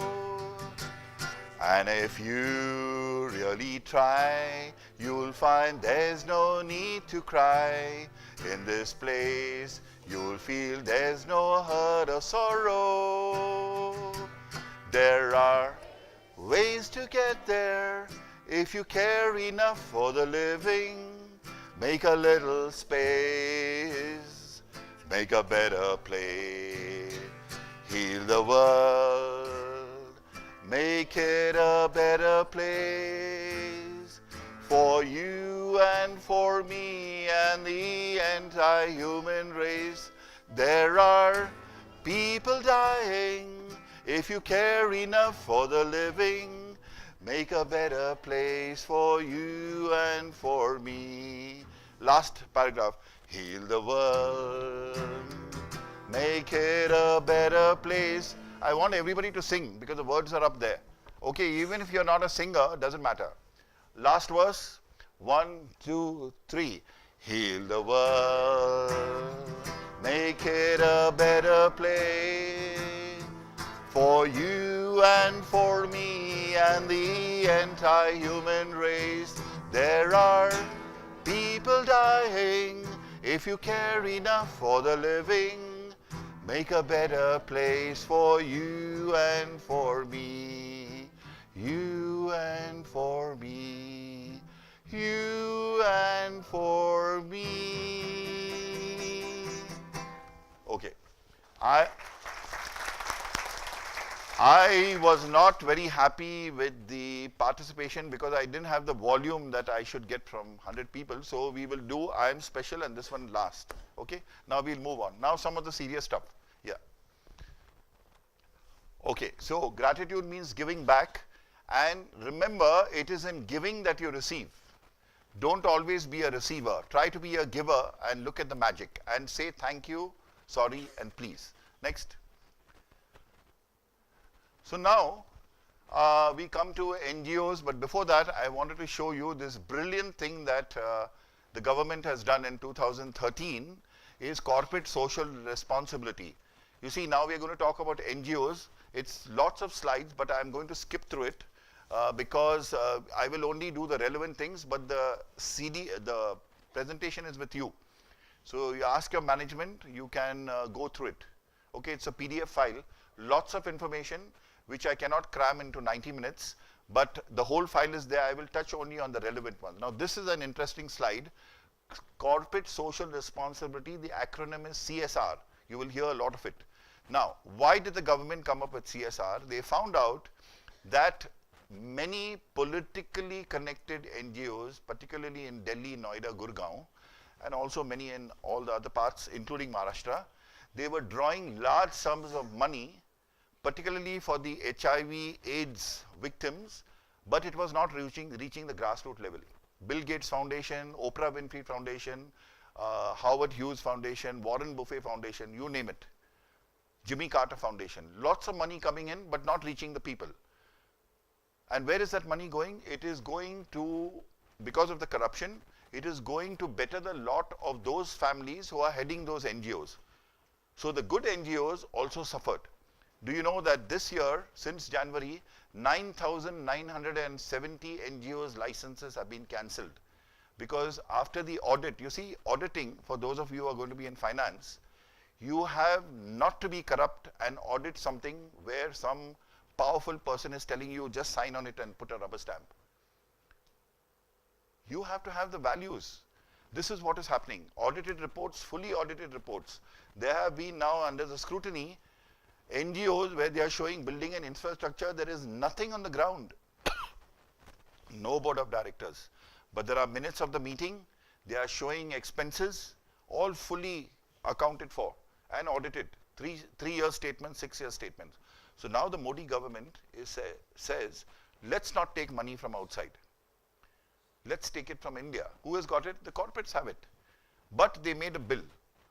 And if you really try, you'll find there's no need to cry. In this place, you'll feel there's no hurt or sorrow. There are ways to get there. If you care enough for the living, make a little space, make a better place. Heal the world, make it a better place for you and for me and the entire human race. There are people dying. If you care enough for the living, make a better place for you and for me. Last paragraph. Heal the world, make it a better place. I want everybody to sing because the words are up there. Okay, even if you're not a singer, doesn't matter. Last verse. 1, 2, 3. Heal the world, make it a better place for you and for me and the entire human race. There are people dying. If you care enough for the living, make a better place for you and for me. You and for me. You and for me. Okay. I was not very happy with the participation because I didn't have the volume that I should get from 100 people. So we will do I am special and this one last. Okay. Now we'll move on. Now some of the serious stuff. Yeah. Okay. So gratitude means giving back. And remember, it is in giving that you receive. Don't always be a receiver. Try to be a giver and look at the magic and say thank you, sorry, and please. Next. So now we come to NGOs, but before that I wanted to show you this brilliant thing that the government has done in 2013 is corporate social responsibility. You see, now we are going to talk about NGOs. It's lots of slides, but I'm going to skip through it because I will only do the relevant things, but the presentation is with you. So you ask your management, you can go through it. Okay, it's a PDF file, lots of information which I cannot cram into 90 minutes, but the whole file is there. I will touch only on the relevant ones. Now this is an interesting slide. Corporate social responsibility, the acronym is CSR. You will hear a lot of it. Now, why did the government come up with CSR? They found out that many politically connected NGOs, particularly in Delhi, Noida, Gurgaon, and also many in all the other parts, including Maharashtra, they were drawing large sums of money, particularly for the HIV AIDS victims, but it was not reaching the grassroots level. Bill Gates Foundation, Oprah Winfrey Foundation, Howard Hughes Foundation, Warren Buffett Foundation, you name it. Jimmy Carter Foundation. Lots of money coming in, but not reaching the people. And where is that money going? It is going to, because of the corruption, it is going to better the lot of those families who are heading those NGOs. So the good NGOs also suffered. Do you know that this year, since January, 9,970 NGOs licenses have been cancelled? Because after the audit, you see, auditing, for those of you who are going to be in finance, you have not to be corrupt and audit something where some powerful person is telling you just sign on it and put a rubber stamp. You have to have the values. This is what is happening. Audited reports, fully audited reports. There have been now under the scrutiny NGOs where they are showing building and infrastructure, there is nothing on the ground. No board of directors. But there are minutes of the meeting, they are showing expenses, all fully accounted for and audited. 3-year statements, 6-year statements. So now the Modi government says, let's not take money from outside. Let's take it from India. Who has got it? The corporates have it. But they made a bill.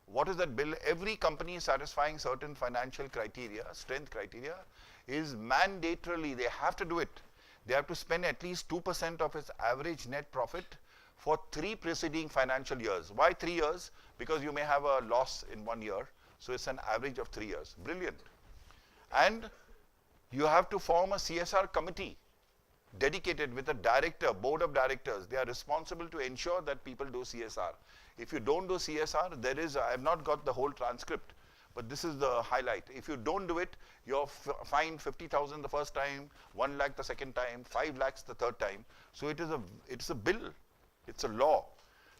What is that bill? Every company satisfying certain financial criteria, strength criteria, is mandatorily, they have to do it. They have to spend at least 2% of its average net profit for 3 preceding financial years. Why 3 years? Because you may have a loss in 1 year. So it's an average of 3 years. Brilliant. And you have to form a CSR committee dedicated with a director, board of directors. They are responsible to ensure that people do CSR. If you don't do CSR, there is, I have not got the whole transcript, But this is the highlight. If you don't do it, you're fined 50,000 the first time, 1 lakh the second time, 5 lakhs the third time. So it's a bill. It's a law.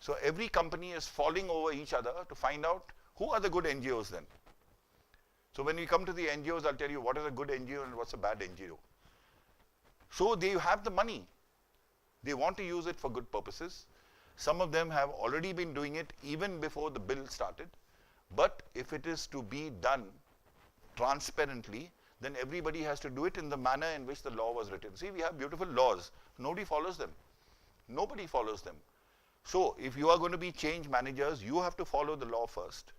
So every company is falling over each other to find out who are the good NGOs then. So when we come to the NGOs, I'll tell you what is a good NGO and what's a bad NGO. So they have the money. They want to use it for good purposes. Some of them have already been doing it even before the bill started. But if it is to be done transparently, then everybody has to do it in the manner in which the law was written. See, we have beautiful laws. Nobody follows them. Nobody follows them. So if you are going to be change managers, you have to follow the law first.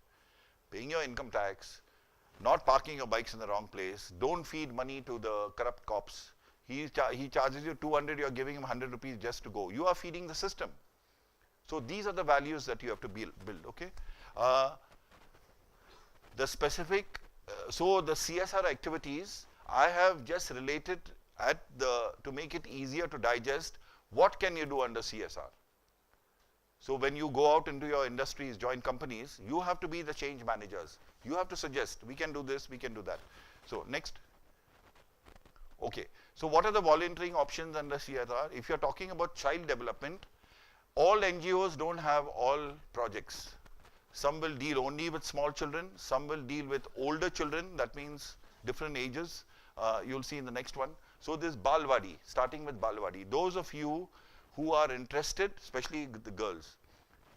Paying your income tax, not parking your bikes in the wrong place, don't feed money to the corrupt cops. He charges you 200, you are giving him 100 rupees just to go. You are feeding the system. So these are the values that you have to build, okay? The specific, so the CSR activities, I have just related to make it easier to digest, what can you do under CSR? So when you go out into your industries, join companies, you have to be the change managers. You have to suggest, we can do this, we can do that. So next. Okay, so what are the volunteering options under CSR? If you're talking about child development, all NGOs don't have all projects. Some will deal only with small children, some will deal with older children, that means different ages. You'll see in the next one. So this Balwadi, starting with Balwadi. Those of you who are interested, especially the girls,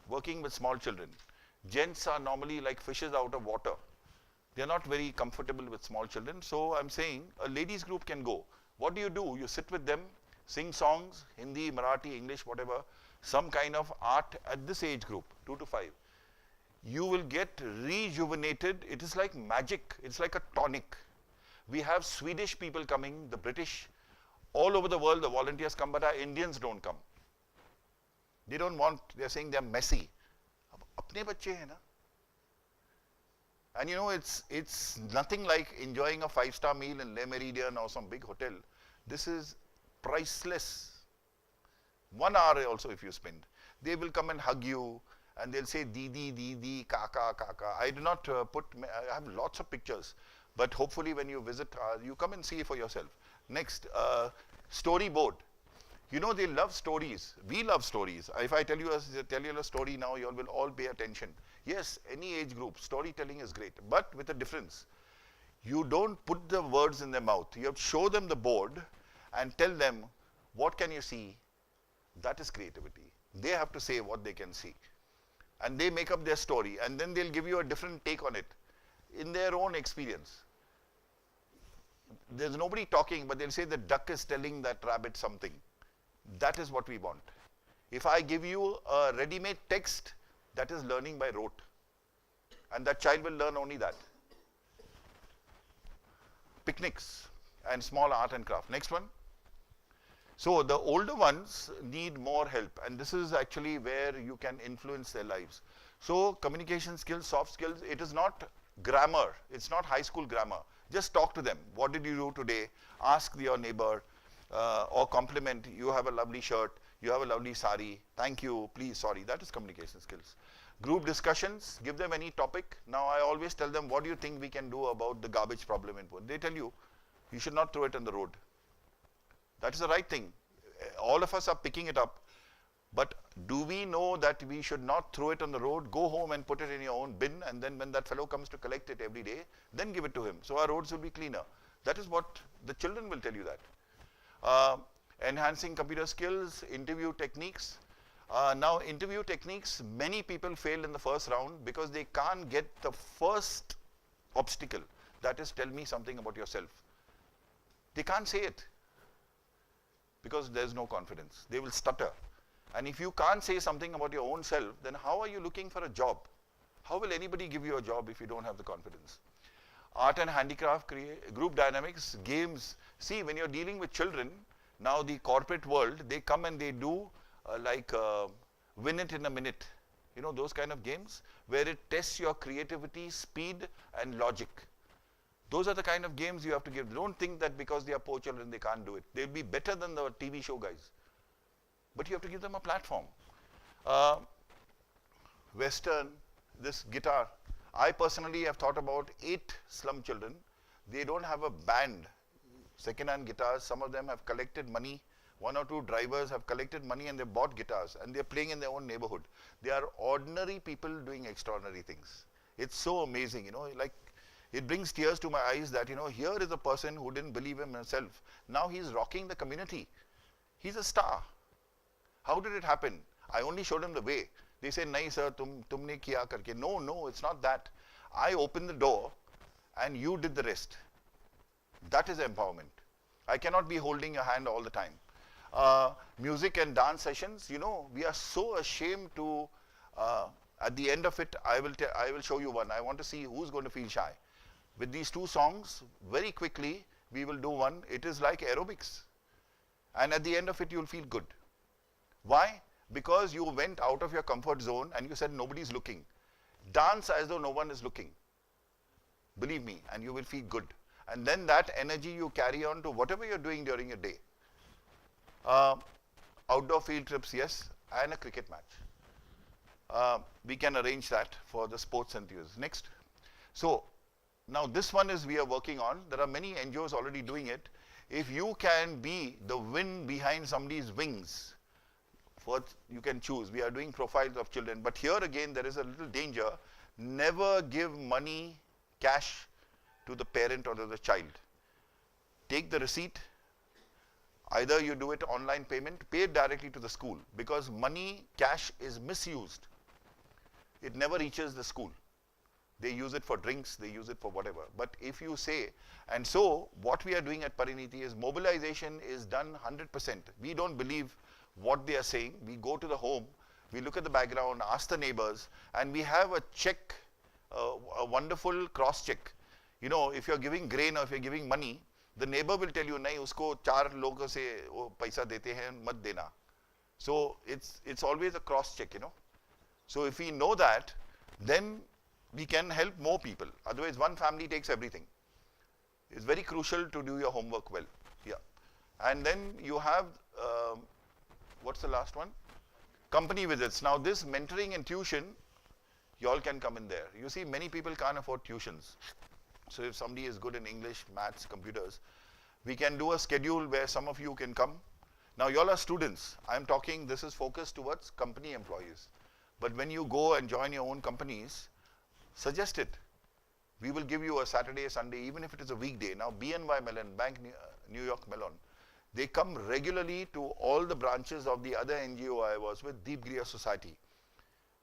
working with small children. Gents are normally like fishes out of water. They're not very comfortable with small children. So I'm saying a ladies group can go. What do? You sit with them, sing songs, Hindi, Marathi, English, whatever, some kind of art at this age group, 2 to 5. You will get rejuvenated. It is like magic. It's like a tonic. We have Swedish people coming, the British, all over the world the volunteers come, but our Indians don't come. They don't want, they're saying they're messy. Apne bacche hai na? And you know, it's nothing like enjoying a 5-star meal in Le Méridien or some big hotel. This is priceless. 1 hour also if you spend. They will come and hug you and they'll say Didi, Didi, Kaka, Kaka. I do not I have lots of pictures. But hopefully when you visit, you come and see for yourself. Next, storyboard. You know, they love stories. We love stories. If I tell you a story now, you all will all pay attention. Yes, any age group, storytelling is great, but with a difference. You don't put the words in their mouth. You have to show them the board and tell them, what can you see? That is creativity. They have to say what they can see. And they make up their story, and then they'll give you a different take on it in their own experience. There's nobody talking, but they'll say the duck is telling that rabbit something. That is what we want. If I give you a ready-made text, that is learning by rote. And that child will learn only that. Picnics and small art and craft. Next one. So the older ones need more help, and this is actually where you can influence their lives. So communication skills, soft skills, it is not grammar. It's not high school grammar. Just talk to them. What did you do today? Ask your neighbor or compliment. You have a lovely shirt. You have a lovely sari. Thank you. Please, sorry. That is communication skills. Group discussions. Give them any topic. Now I always tell them, what do you think we can do about the garbage problem in Pune? They tell you, you should not throw it on the road. That is the right thing. All of us are picking it up. But do we know that we should not throw it on the road? Go home and put it in your own bin, and then when that fellow comes to collect it every day, then give it to him. So our roads will be cleaner. That is what the children will tell you that. Enhancing computer skills, interview techniques. Now interview techniques, many people fail in the first round because they can't get the first obstacle. That is, tell me something about yourself. They can't say it because there's no confidence. They will stutter. And if you can't say something about your own self, then how are you looking for a job? How will anybody give you a job if you don't have the confidence? Art and handicraft, group dynamics, games. See, when you're dealing with children, now the corporate world, they come and they do win it in a minute. You know, those kind of games where it tests your creativity, speed and logic. Those are the kind of games you have to give. Don't think that because they are poor children, they can't do it. They'll be better than the TV show guys. But you have to give them a platform. Western, this guitar. I personally have thought about 8 slum children. They don't have a band, second-hand guitars. Some of them have collected money. 1 or 2 drivers have collected money and they bought guitars and they're playing in their own neighborhood. They are ordinary people doing extraordinary things. It's so amazing, you know, like it brings tears to my eyes that, you know, here is a person who didn't believe in himself. Now he's rocking the community. He's a star. How did it happen? I only showed him the way. They say, nahi sir, tumne kiya karke. No, it's not that. I opened the door and you did the rest. That is empowerment. I cannot be holding your hand all the time. Music and dance sessions, you know, we are so ashamed to, at the end of it, I will show you one. I want to see who's going to feel shy. With these 2 songs, very quickly, we will do one. It is like aerobics. And at the end of it, you'll feel good. Why? Because you went out of your comfort zone and you said nobody's looking. Dance as though no one is looking. Believe me, and you will feel good. And then that energy you carry on to whatever you're doing during your day. Outdoor field trips, yes, and a cricket match. We can arrange that for the sports enthusiasts. Next. So, now this one is we are working on. There are many NGOs already doing it. If you can be the wind behind somebody's wings, first you can choose. We are doing profiles of children. But here again, there is a little danger. Never give money, cash to the parent or to the child. Take the receipt. Either you do it online payment, pay it directly to the school, because money, cash is misused. It never reaches the school. They use it for drinks, they use it for whatever. But if you say, and so what we are doing at Pariniti is mobilization is done 100%. We don't believe what they are saying. We go to the home, we look at the background, ask the neighbors, and we have a check, a wonderful cross check. You know, if you're giving grain or if you're giving money, the neighbor will tell you, nahi, usko 4 logo se wo paisa dete hain, mat dena. So it's always a cross check, you know. So if we know that, then we can help more people. Otherwise, one family takes everything. It's very crucial to do your homework well. Yeah. And then you have, what's the last one? Company visits. Now this mentoring and tuition, you all can come in there. You see, many people can't afford tuitions. So if somebody is good in English, maths, computers, we can do a schedule where some of you can come. Now you all are students. I'm talking, this is focused towards company employees. But when you go and join your own companies, suggest it. We will give you a Saturday, Sunday, even if it is a weekday. Now BNY Mellon, Bank New York Mellon, they come regularly to all the branches of the other NGO I was with, Deep Griya Society.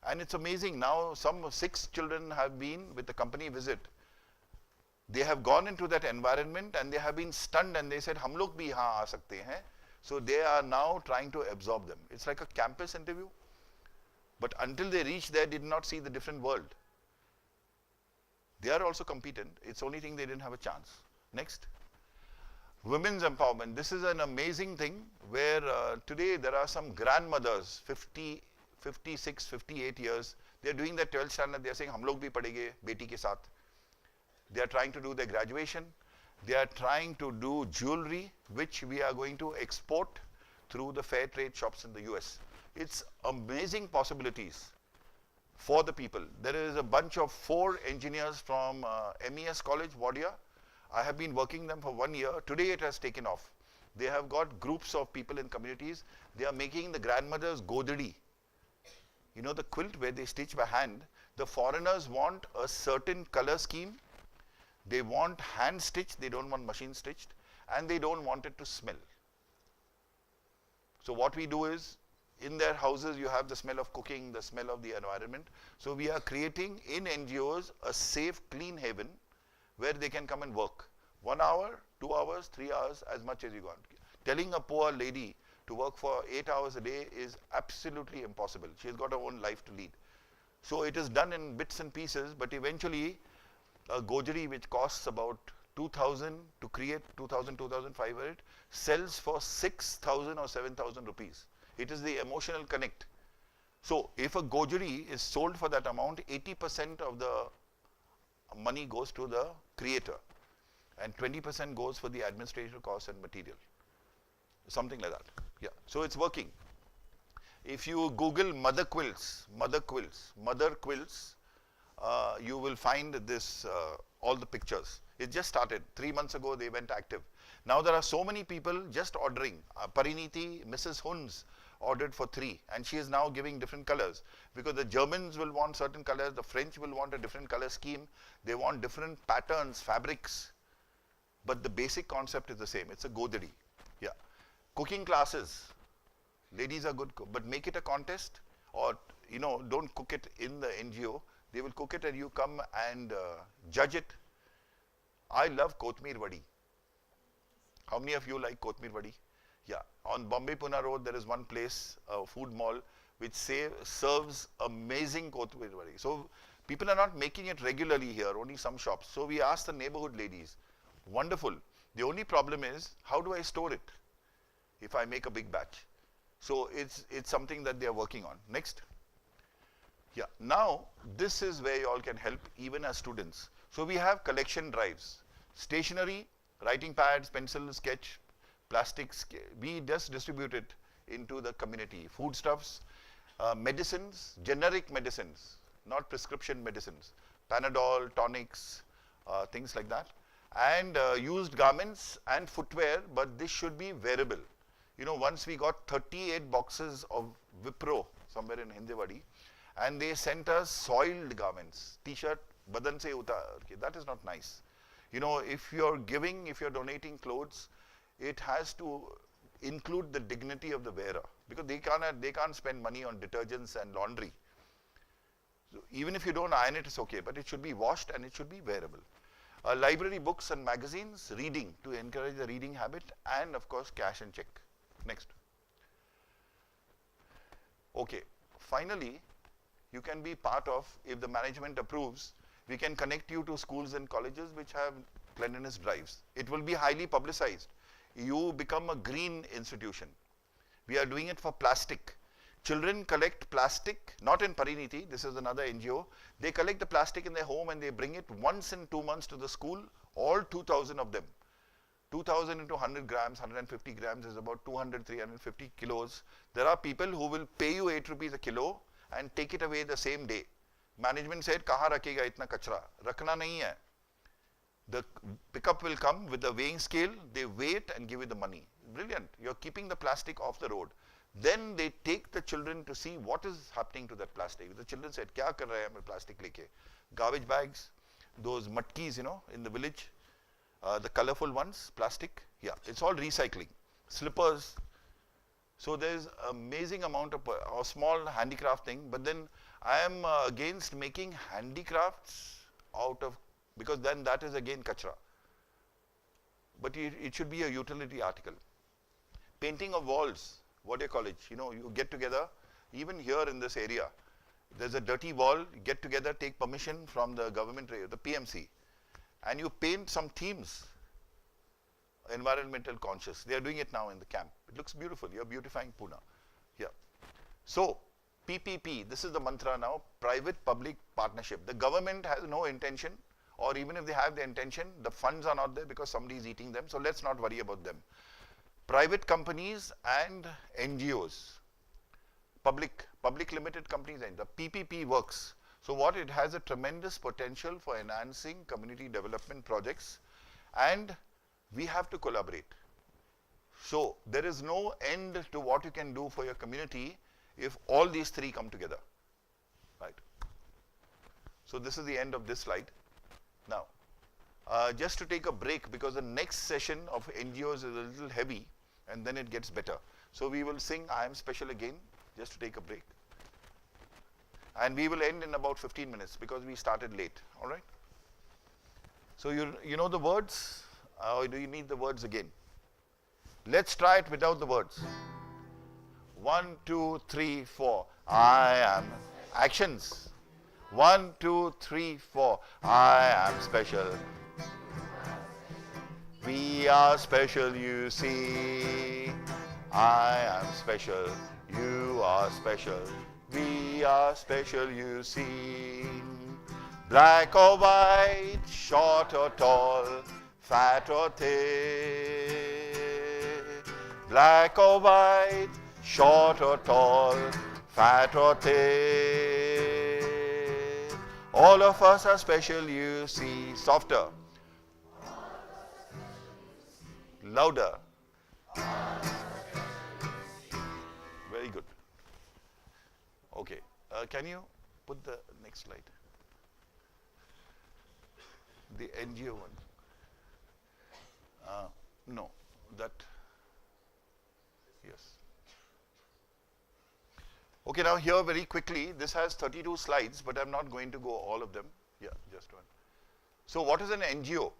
And it's amazing. Now some 6 children have been with the company visit. They have gone into that environment and they have been stunned and they said, hum log bhi yahan aa sakte hain. So they are now trying to absorb them. It's like a campus interview. But until they reach there, they did not see the different world. They are also competent. It's the only thing they didn't have a chance. Next. Women's empowerment. This is an amazing thing where today there are some grandmothers, 50, 56, 58 years. They're doing their 12th standard. They're saying, hum log bhi padhenge beti ke saath. They are trying to do their graduation. They are trying to do jewelry, which we are going to export through the fair trade shops in the US. It's amazing possibilities for the people. There is a bunch of 4 engineers from MES College, Wadia. I have been working them for 1 year. Today it has taken off. They have got groups of people in communities. They are making the grandmothers godadi. You know the quilt where they stitch by hand. The foreigners want a certain color scheme. They want hand stitched, they don't want machine stitched, and they don't want it to smell. So what we do is, in their houses you have the smell of cooking, the smell of the environment. So we are creating in NGOs a safe, clean haven where they can come and work. 1 hour, 2 hours, 3 hours, as much as you want. Telling a poor lady to work for 8 hours a day is absolutely impossible. She's got her own life to lead. So it is done in bits and pieces, but eventually a gojari which costs about 2,000 to create, 2,000, 2,500, sells for 6,000 or 7,000 rupees. It is the emotional connect. So if a gojari is sold for that amount, 80% of the money goes to the creator and 20% goes for the administrative costs and material. Something like that. Yeah. So it's working. If you Google mother quilts, you will find this, all the pictures. It just started. 3 months ago, they went active. Now there are so many people just ordering. Pariniti, Mrs. Huns, ordered for 3, and she is now giving different colors, because the Germans will want certain colors, the French will want a different color scheme, they want different patterns, fabrics, but the basic concept is the same. It's a godari. Yeah. Cooking classes, ladies are good, but make it a contest, or don't cook it in the NGO. They will cook it and you come and judge it. I love Kothmir Vadi. How many of you like Kothmir Vadi? Yeah, on Bombay Pune Road there is one place, a food mall, which serves amazing Kothmir Vadi. So people are not making it regularly here, only some shops. So we asked the neighborhood ladies, wonderful. The only problem is, how do I store it if I make a big batch? So it's something that they are working on. Next. Yeah, now this is where you all can help even as students. So we have collection drives, stationery, writing pads, pencils, sketch, plastics, we just distribute it into the community. Foodstuffs, medicines, generic medicines, not prescription medicines, Panadol, tonics, things like that. And used garments and footwear, but this should be wearable. Once we got 38 boxes of Wipro somewhere in Hindewadi, and they sent us soiled garments, t-shirt, badan se utar. That is not nice. If you're donating clothes, it has to include the dignity of the wearer, because they can't spend money on detergents and laundry. So even if you don't iron it, it's okay, but it should be washed and it should be wearable. Library books and magazines, reading, to encourage the reading habit, and of course cash and check. Next. Okay, finally, you can be part of, if the management approves, we can connect you to schools and colleges which have cleanliness drives. It will be highly publicized. You become a green institution. We are doing it for plastic. Children collect plastic, not in Pariniti, this is another NGO. They collect the plastic in their home and they bring it once in 2 months to the school, all 2,000 of them. 2,000 into 100 grams, 150 grams is about 200, 350 kilos. There are people who will pay you 8 rupees a kilo and take it away the same day. Management said, kahan rakhega itna kachra? Rakhna nahi hai. The pickup will come with the weighing scale, they weigh it and give you the money. Brilliant. You're keeping the plastic off the road. Then they take the children to see what is happening to that plastic. The children said, kya kar rahe hain plastic leke? Garbage bags, those matkis, in the village, the colorful ones, plastic. Yeah, it's all recycling. Slippers. So there's amazing amount of a small handicraft thing, but then I am against making handicrafts out of, because then that is again kachra. But it should be a utility article. Painting of walls, what do you call it? You get together, even here in this area, there's a dirty wall, you get together, take permission from the government, the PMC, and you paint some themes, environmental conscious. They are doing it now in the camp. It looks beautiful. You're beautifying Pune. Yeah. So, PPP, this is the mantra now, private-public partnership. The government has no intention, or even if they have the intention, the funds are not there because somebody is eating them, so let's not worry about them. Private companies and NGOs, public limited companies, and the PPP works. So what it has a tremendous potential for enhancing community development projects, and we have to collaborate. So there is no end to what you can do for your community if all these three come together, right? So this is the end of this slide. Now, just to take a break, because the next session of NGOs is a little heavy and then it gets better. So we will sing I Am Special again, just to take a break. And we will end in about 15 minutes because we started late, all right? So you know the words, or do you need the words again? Let's try it without the words. 1, 2, 3, 4. I am. Actions. 1, 2, 3, 4. I am special. We are special, you see. I am special. You are special. We are special, you see. Black or white, short or tall, fat or thin. Black or white, short or tall, fat or thin. All of us are special, you see. Softer. Louder. Very good. Okay. Can you put the next slide? The NGO one. No, that. Yes. Okay, now here very quickly, this has 32 slides, but I'm not going to go all of them. Yeah, just one. So what is an NGO?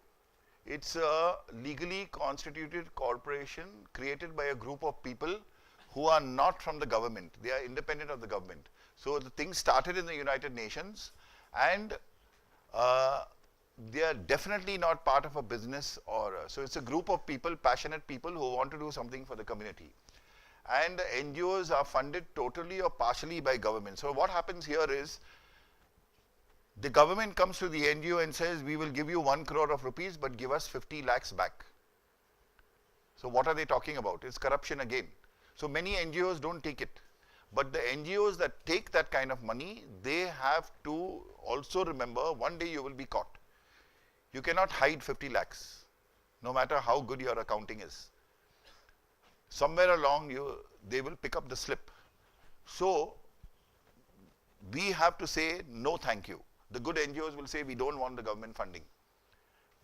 It's a legally constituted corporation created by a group of people who are not from the government. They are independent of the government. So the thing started in the United Nations, and they are definitely not part of a business so it's a group of people, passionate people who want to do something for the community. And NGOs are funded totally or partially by government. So what happens here is, the government comes to the NGO and says, we will give you 1 crore of rupees, but give us 50 lakhs back. So what are they talking about? It's corruption again. So many NGOs don't take it. But the NGOs that take that kind of money, they have to also remember, one day you will be caught. You cannot hide 50 lakhs, no matter how good your accounting is. Somewhere along, they will pick up the slip. So we have to say, no thank you. The good NGOs will say, we don't want the government funding.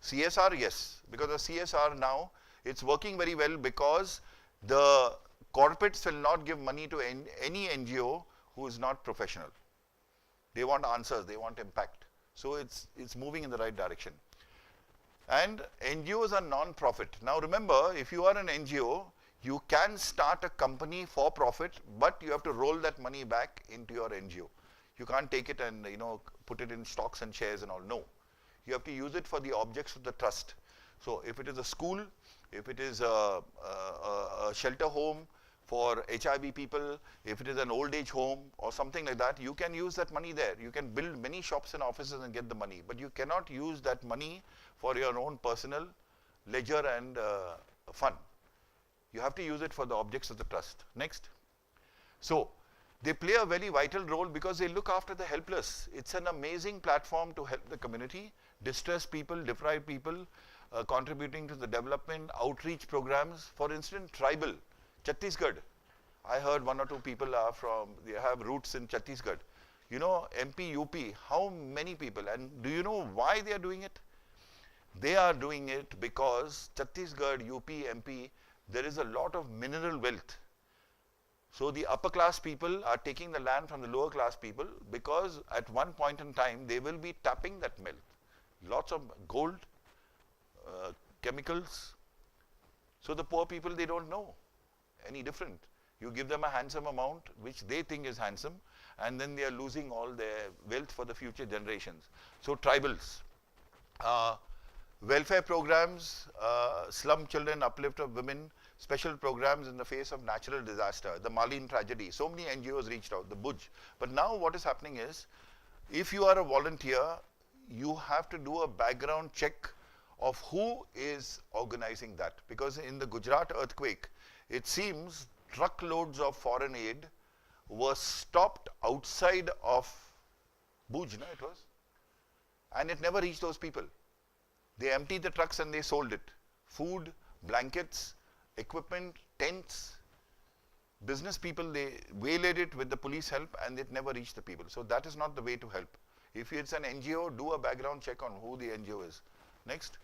CSR, yes, because the CSR now, it's working very well because the corporates will not give money to any NGO who is not professional. They want answers, they want impact. So it's moving in the right direction. And NGOs are non-profit. Now remember, if you are an NGO, you can start a company for profit, but you have to roll that money back into your NGO. You can't take it and put it in stocks and shares and all. No. You have to use it for the objects of the trust. So if it is a school, if it is a shelter home for HIV people, if it is an old age home or something like that, you can use that money there. You can build many shops and offices and get the money, but you cannot use that money for your own personal leisure and fun. You have to use it for the objects of the trust. Next. So they play a very vital role because they look after the helpless. It's an amazing platform to help the community, distressed people, deprived people, contributing to the development, outreach programs. For instance, tribal, Chhattisgarh. I heard 1 or 2 people they have roots in Chhattisgarh. MP, UP, how many people? And do you know why they are doing it? They are doing it because Chhattisgarh, UP, MP, there is a lot of mineral wealth. So the upper class people are taking the land from the lower class people because at one point in time they will be tapping that wealth. Lots of gold, chemicals. So the poor people, they don't know any different. You give them a handsome amount, which they think is handsome, and then they are losing all their wealth for the future generations. So tribals, welfare programs, slum children, uplift of women, special programs in the face of natural disaster, the Malin tragedy. So many NGOs reached out, the Bhuj. But now what is happening is, if you are a volunteer, you have to do a background check of who is organizing that. Because in the Gujarat earthquake, it seems truckloads of foreign aid were stopped outside of Bhuj, no, it was? And it never reached those people. They emptied the trucks and they sold it. Food, blankets, equipment, tents. Business people, they waylaid it with the police help and it never reached the people. So that is not the way to help. If it's an NGO, do a background check on who the NGO is. Next.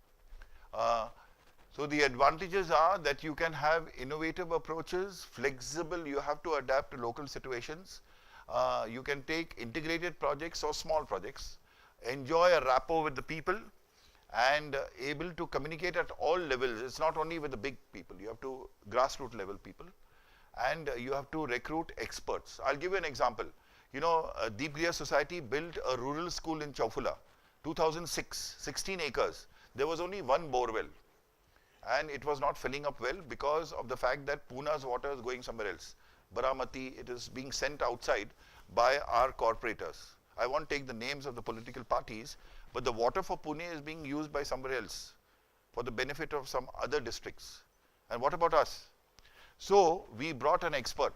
So the advantages are that you can have innovative approaches, flexible, you have to adapt to local situations. You can take integrated projects or small projects, enjoy a rapport with the people, and able to communicate at all levels. It's not only with the big people, you have to grassroots level people, and you have to recruit experts. I'll give you an example. Deep Griya Society built a rural school in Chaufula, 2006, 16 acres. There was only one bore well, and it was not filling up well because of the fact that Puna's water is going somewhere else. Baramati, it is being sent outside by our corporators. I won't take the names of the political parties, but the water for Pune is being used by somewhere else for the benefit of some other districts. And what about us? So we brought an expert,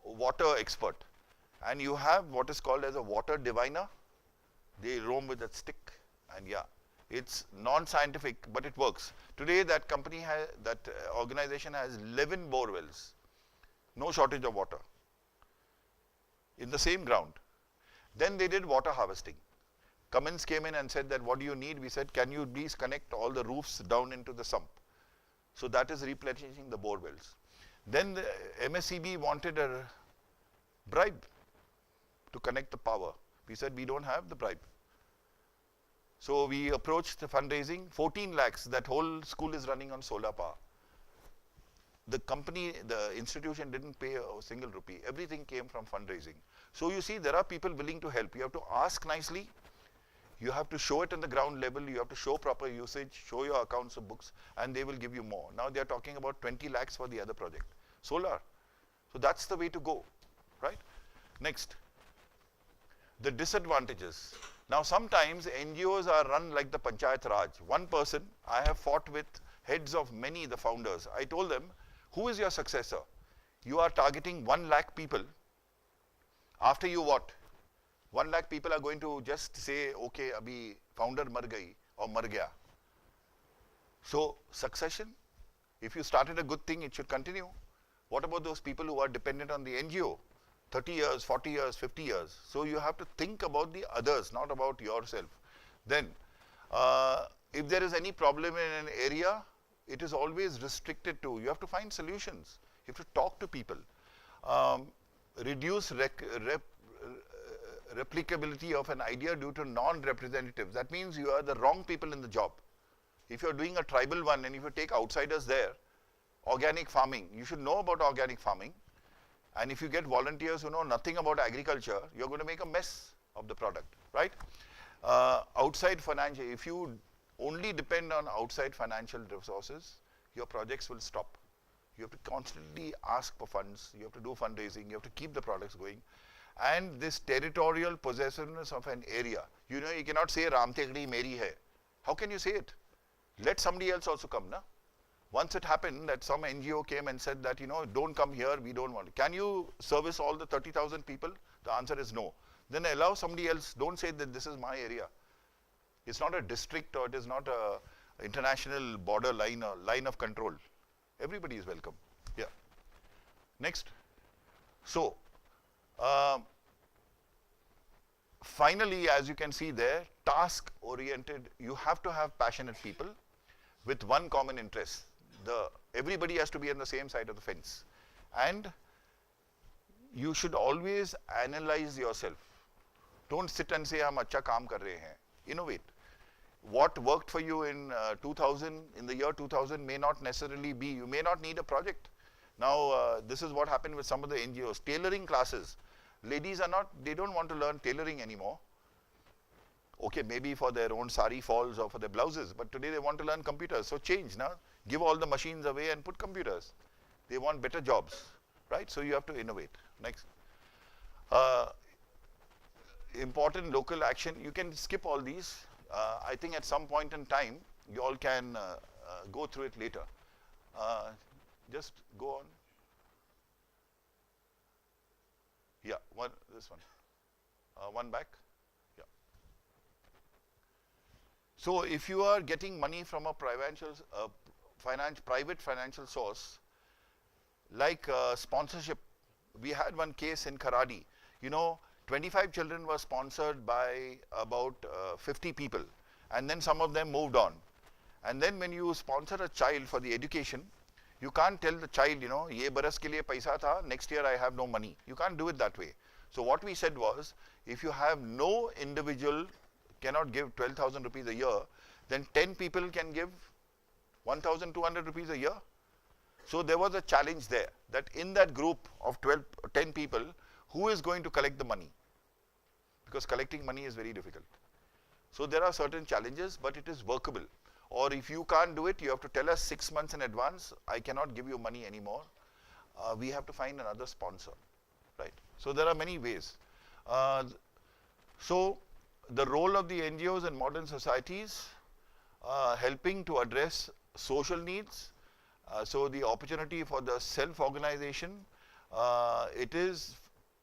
water expert, and you have what is called as a water diviner. They roam with that stick, and yeah, it's non-scientific, but it works. Today, that company has, that organization has 11 bore wells, no shortage of water in the same ground. Then they did water harvesting. Cummins came in and said that, what do you need? We said, can you please connect all the roofs down into the sump? So that is replenishing the bore wells. Then the MSCB wanted a bribe to connect the power. We said, we don't have the bribe. So we approached the fundraising, 14 lakhs, that whole school is running on solar power. The company, the institution didn't pay a single rupee. Everything came from fundraising. So you see, there are people willing to help. You have to ask nicely. You have to show it on the ground level. You have to show proper usage, show your accounts of books, and they will give you more. Now they are talking about 20 lakhs for the other project, solar. So that's the way to go, right? Next, the disadvantages. Now sometimes NGOs are run like the Panchayat Raj. One person, I have fought with heads of many, the founders. I told them, who is your successor? You are targeting 1 lakh people. After you what? 1 lakh people are going to just say, okay, abhi founder mar gayi or mar gaya. So succession, if you started a good thing, it should continue. What about those people who are dependent on the NGO? 30 years, 40 years, 50 years. So you have to think about the others, not about yourself. Then, if there is any problem in an area, it is always restricted to, you have to find solutions. You have to talk to people. Reduce replicability of an idea due to non-representatives. That means you are the wrong people in the job. If you're doing a tribal one and if you take outsiders there, organic farming, you should know about organic farming. And if you get volunteers who know nothing about agriculture, you're going to make a mess of the product, right? Outside financial, if you only depend on outside financial resources, your projects will stop. You have to constantly ask for funds, you have to do fundraising, you have to keep the products going. And this territorial possessiveness of an area, you know, you cannot say Ram Tegdi meri hai. How can you say it? Let somebody else also come, na? Once it happened that some NGO came and said that, you know, don't come here, we don't want. Can you service all the 30,000 people? The answer is no. Then allow somebody else. Don't say that this is my area. It's not a district or it is not a international border line or line of control. Everybody is welcome. Yeah. Next. So, finally, as you can see there, task-oriented, you have to have passionate people with one common interest. Everybody has to be on the same side of the fence. And you should always analyze yourself. Don't sit and say, hum acha kaam kar rahe hain. Innovate. What worked for you in 2000, in the year 2000 may not necessarily be, you may not need a project. Now, this is what happened with some of the NGOs. Tailoring classes. Ladies are not, they don't want to learn tailoring anymore. Okay, maybe for their own sari falls or for their blouses, but today they want to learn computers. So change now. Give all the machines away and put computers. They want better jobs, right? So you have to innovate. Next. Important local action. You can skip all these. I think at some point in time, you all can go through it later. Just go on. Yeah, this one. One back. Yeah. So if you are getting money from a private financial source, like sponsorship, we had one case in Kharadi. You know, 25 children were sponsored by about 50 people, and then some of them moved on. And then when you sponsor a child for the education, you can't tell the child, you know, ye baras ke liye paisa tha, next year I have no money. You can't do it that way. So what we said was, if you have no individual cannot give 12,000 rupees a year, then 10 people can give 1,200 rupees a year. So there was a challenge there, that in that group of 10 people, who is going to collect the money? Because collecting money is very difficult. So there are certain challenges, but it is workable. Or if you can't do it, you have to tell us 6 months in advance, I cannot give you money anymore. We have to find another sponsor, right? So there are many ways. So the role of the NGOs in modern societies, helping to address social needs. So the opportunity for the self-organization, it is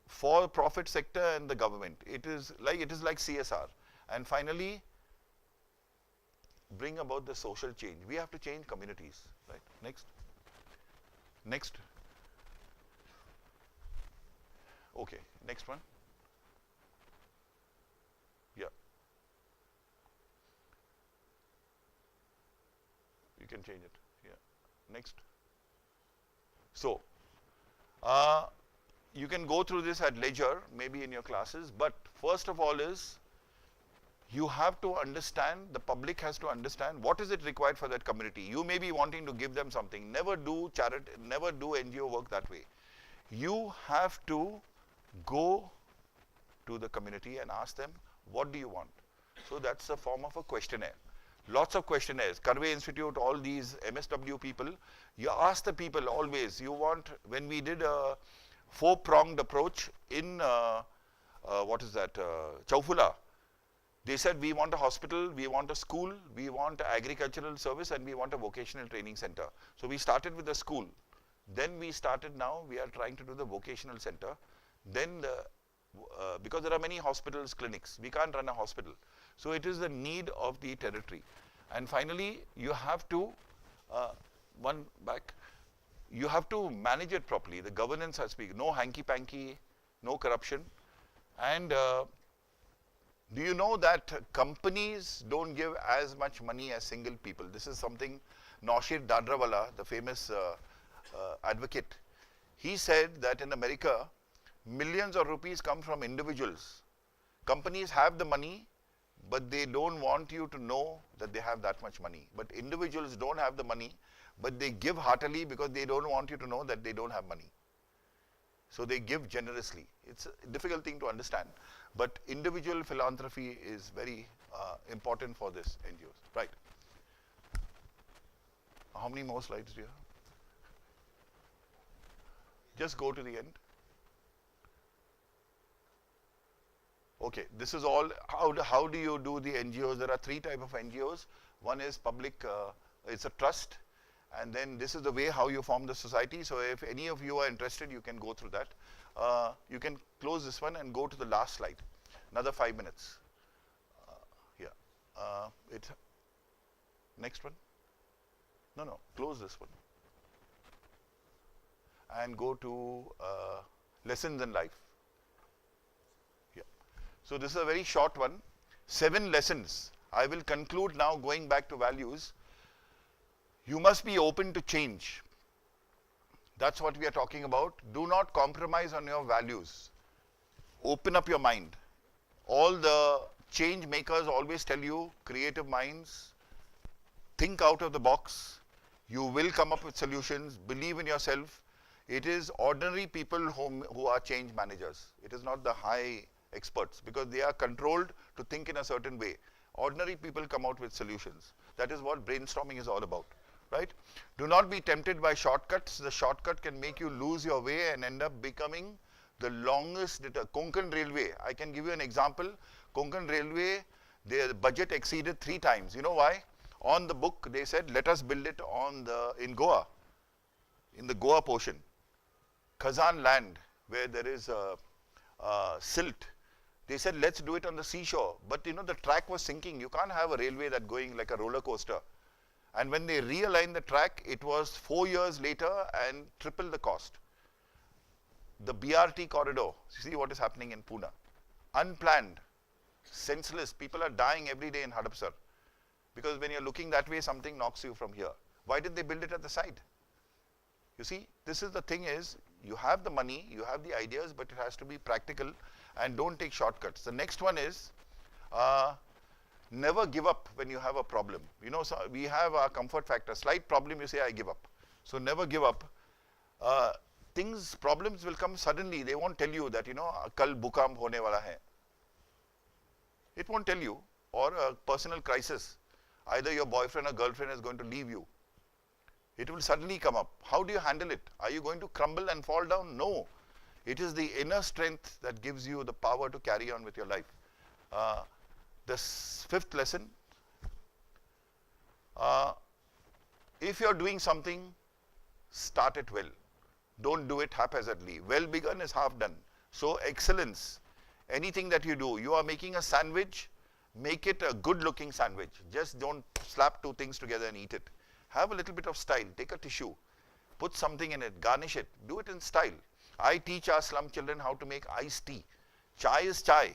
for-profit sector and the government. It is like CSR. And finally, bring about the social change. We have to change communities, right? Next. Okay, next one. Yeah. You can change it. Yeah. Next. So, you can go through this at leisure, maybe in your classes, but first of all is, you have to understand, the public has to understand what is it required for that community. You may be wanting to give them something. Never do charity, never do NGO work that way. You have to go to the community and ask them, what do you want? So that's a form of a questionnaire. Lots of questionnaires. Karve Institute, all these MSW people, you ask the people always, you want, when we did a 4-pronged approach in, Chaufula, they said we want a hospital, we want a school, we want an agricultural service, and we want a vocational training center. So we started with the school. Then we are trying to do the vocational center. Then, because there are many hospitals, clinics, we can't run a hospital. So it is the need of the territory. And finally, you have to, you have to manage it properly. The governance has to be, no hanky-panky, no corruption. And do you know that companies don't give as much money as single people? This is something Naushir Dadrawala, the famous advocate, he said that in America, millions of rupees come from individuals. Companies have the money, but they don't want you to know that they have that much money. But individuals don't have the money, but they give heartily because they don't want you to know that they don't have money. So they give generously. It's a difficult thing to understand, but individual philanthropy is very important for this NGOs. Right. How many more slides do you have? Just go to the end. Okay, this is all, how do you do the NGOs? There are 3 types of NGOs. One is public, it's a trust. And then this is the way how you form the society. So if any of you are interested, you can go through that. You can close this one and go to the last slide. Another 5 minutes. Next one. No, close this one. And go to lessons in life. Yeah. So this is a very short one. 7 lessons. I will conclude now going back to values. You must be open to change. That's what we are talking about. Do not compromise on your values. Open up your mind. All the change makers always tell you, creative minds, think out of the box. You will come up with solutions. Believe in yourself. It is ordinary people who are change managers. It is not the high experts, because they are controlled to think in a certain way. Ordinary people come out with solutions. That is what brainstorming is all about. Right? Do not be tempted by shortcuts. The shortcut can make you lose your way and end up becoming the longest. Konkan Railway, I can give you an example. Konkan Railway, their budget exceeded 3 times. You know why? On the book, they said, let us build it in Goa, in the Goa portion. Khazan land, where there is silt. They said, let's do it on the seashore. But you know, the track was sinking. You can't have a railway that going like a roller coaster. And when they realigned the track, it was 4 years later and triple the cost. The BRT corridor, see what is happening in Pune. Unplanned, senseless. People are dying every day in Hadapsar. Because when you're looking that way, something knocks you from here. Why did they build it at the side? You see, this is the thing is, you have the money, you have the ideas, but it has to be practical and don't take shortcuts. The next one is, never give up when you have a problem. You know, so we have our comfort factor. Slight problem, you say, I give up. So never give up. Problems will come suddenly. They won't tell you that, you know, kal bhukamp hone wala hai. It won't tell you. Or a personal crisis. Either your boyfriend or girlfriend is going to leave you. It will suddenly come up. How do you handle it? Are you going to crumble and fall down? No. It is the inner strength that gives you the power to carry on with your life. The 5th lesson, if you're doing something, start it well. Don't do it haphazardly. Well begun is half done. So excellence, anything that you do, you are making a sandwich, make it a good looking sandwich. Just don't slap two things together and eat it. Have a little bit of style. Take a tissue, put something in it, garnish it, do it in style. I teach our slum children how to make iced tea. Chai is chai.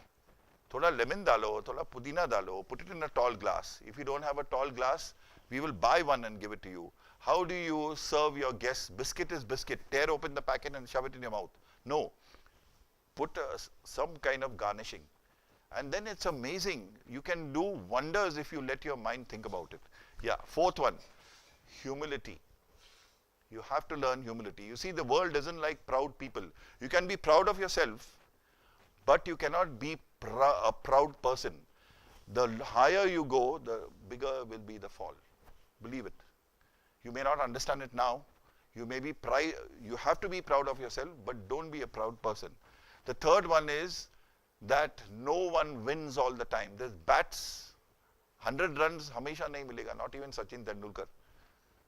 Thoda lemon dalo, thoda pudina dalo, put it in a tall glass. If you don't have a tall glass, we will buy one and give it to you. How do you serve your guests? Biscuit is biscuit. Tear open the packet and shove it in your mouth. No. Put some kind of garnishing. And then it's amazing. You can do wonders if you let your mind think about it. Yeah, fourth one, humility. You have to learn humility. You see, the world doesn't like proud people. You can be proud of yourself, but you cannot be a proud person. The higher you go, the bigger will be the fall. Believe it. You may not understand it now. You may be you have to be proud of yourself, but don't be a proud person. The third one is that no one wins all the time. There's bats, 100 runs, hamesha nahi milega, not even Sachin Tendulkar.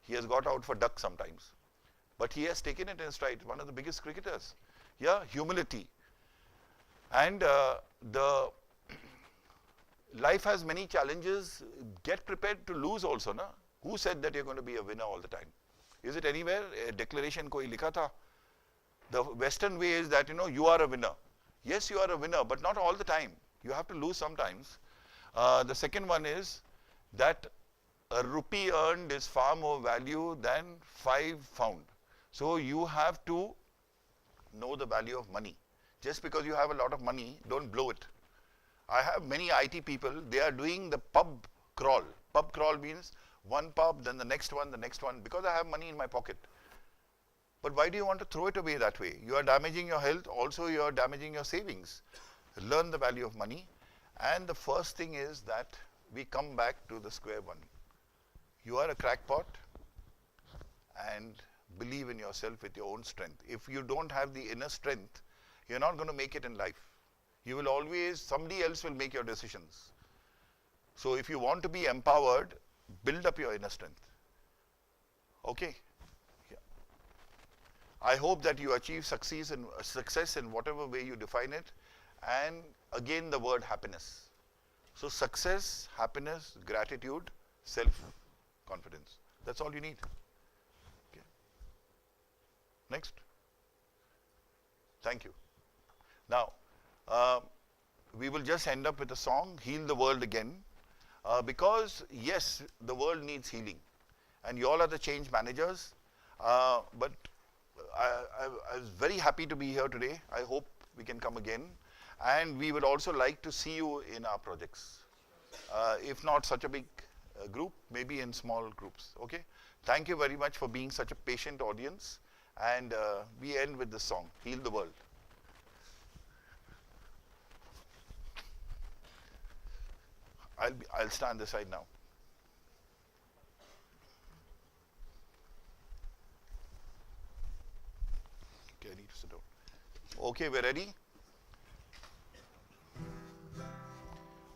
He has got out for duck sometimes. But he has taken it in stride, one of the biggest cricketers. Yeah, humility. And the life has many challenges. Get prepared to lose also, na? Who said that you're going to be a winner all the time? Is it anywhere? A declaration koi likha tha? The Western way is that, you are a winner. Yes, you are a winner, but not all the time. You have to lose sometimes. The second one is that a rupee earned is far more value than 5 found. So you have to know the value of money. Just because you have a lot of money, don't blow it. I have many IT people, they are doing the pub crawl. Pub crawl means one pub, then the next one, because I have money in my pocket. But why do you want to throw it away that way? You are damaging your health, also you are damaging your savings. Learn the value of money. And the first thing is that we come back to the square one. You are a crackpot and believe in yourself with your own strength. If you don't have the inner strength, you're not going to make it in life. You will always, somebody else will make your decisions. So if you want to be empowered, build up your inner strength. Okay? Yeah. I hope that you achieve success in whatever way you define it. And again, the word happiness. So success, happiness, gratitude, self-confidence. That's all you need. Okay. Next. Thank you. Now, we will just end up with a song, Heal the World Again. Because, yes, the world needs healing. And you all are the change managers. But I was very happy to be here today. I hope we can come again. And we would also like to see you in our projects. If not such a big group, maybe in small groups. Okay? Thank you very much for being such a patient audience. And we end with this song, Heal the World. I'll stand this side now. Okay, I need to sit down. Okay, we're ready?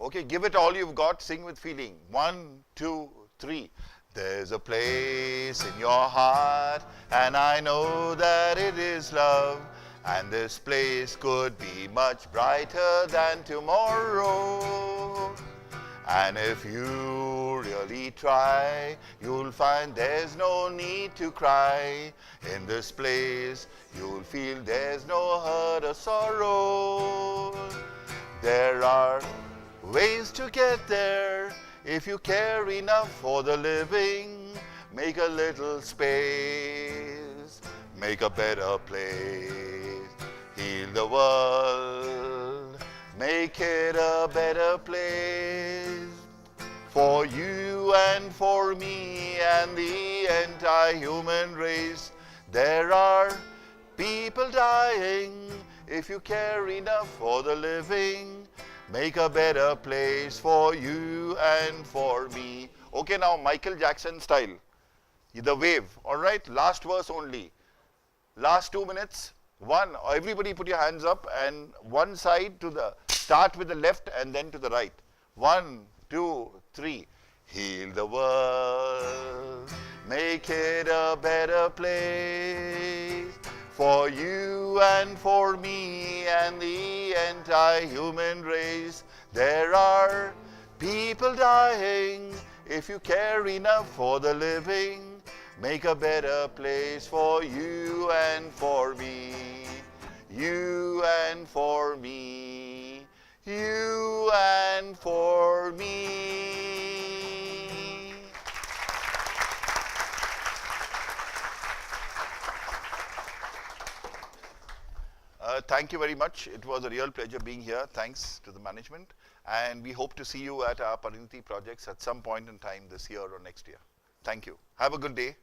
Okay, give it all you've got, sing with feeling. 1, 2, 3. There's a place in your heart, and I know that it is love. And this place could be much brighter than tomorrow. And if you really try, you'll find there's no need to cry. In this place, you'll feel there's no hurt or sorrow. There are ways to get there if you care enough for the living. Make a little space, make a better place. Heal the world, make it a better place. For you and for me and the entire human race. There are people dying. If you care enough for the living, make a better place for you and for me. Okay, now Michael Jackson style. The wave, alright? Last verse only. Last 2 minutes. One, everybody put your hands up, and one side to the, start with the left and then to the right. 1, 2, 3. Heal the world, make it a better place. for you and for me and the entire human race. There are people dying. If you care enough for the living, make a better place for you and for me. You and for me. You and for me. Thank you very much. It was a real pleasure being here. Thanks to the management. And we hope to see you at our Pariniti projects at some point in time this year or next year. Thank you. Have a good day.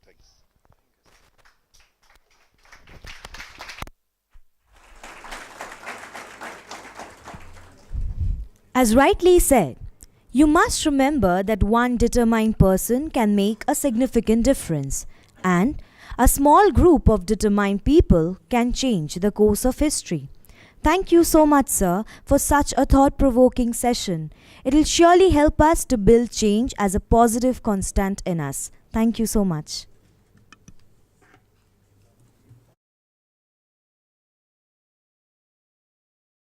Thanks. As rightly said, you must remember that one determined person can make a significant difference, and a small group of determined people can change the course of history. Thank you so much, sir, for such a thought-provoking session. It will surely help us to build change as a positive constant in us. Thank you so much.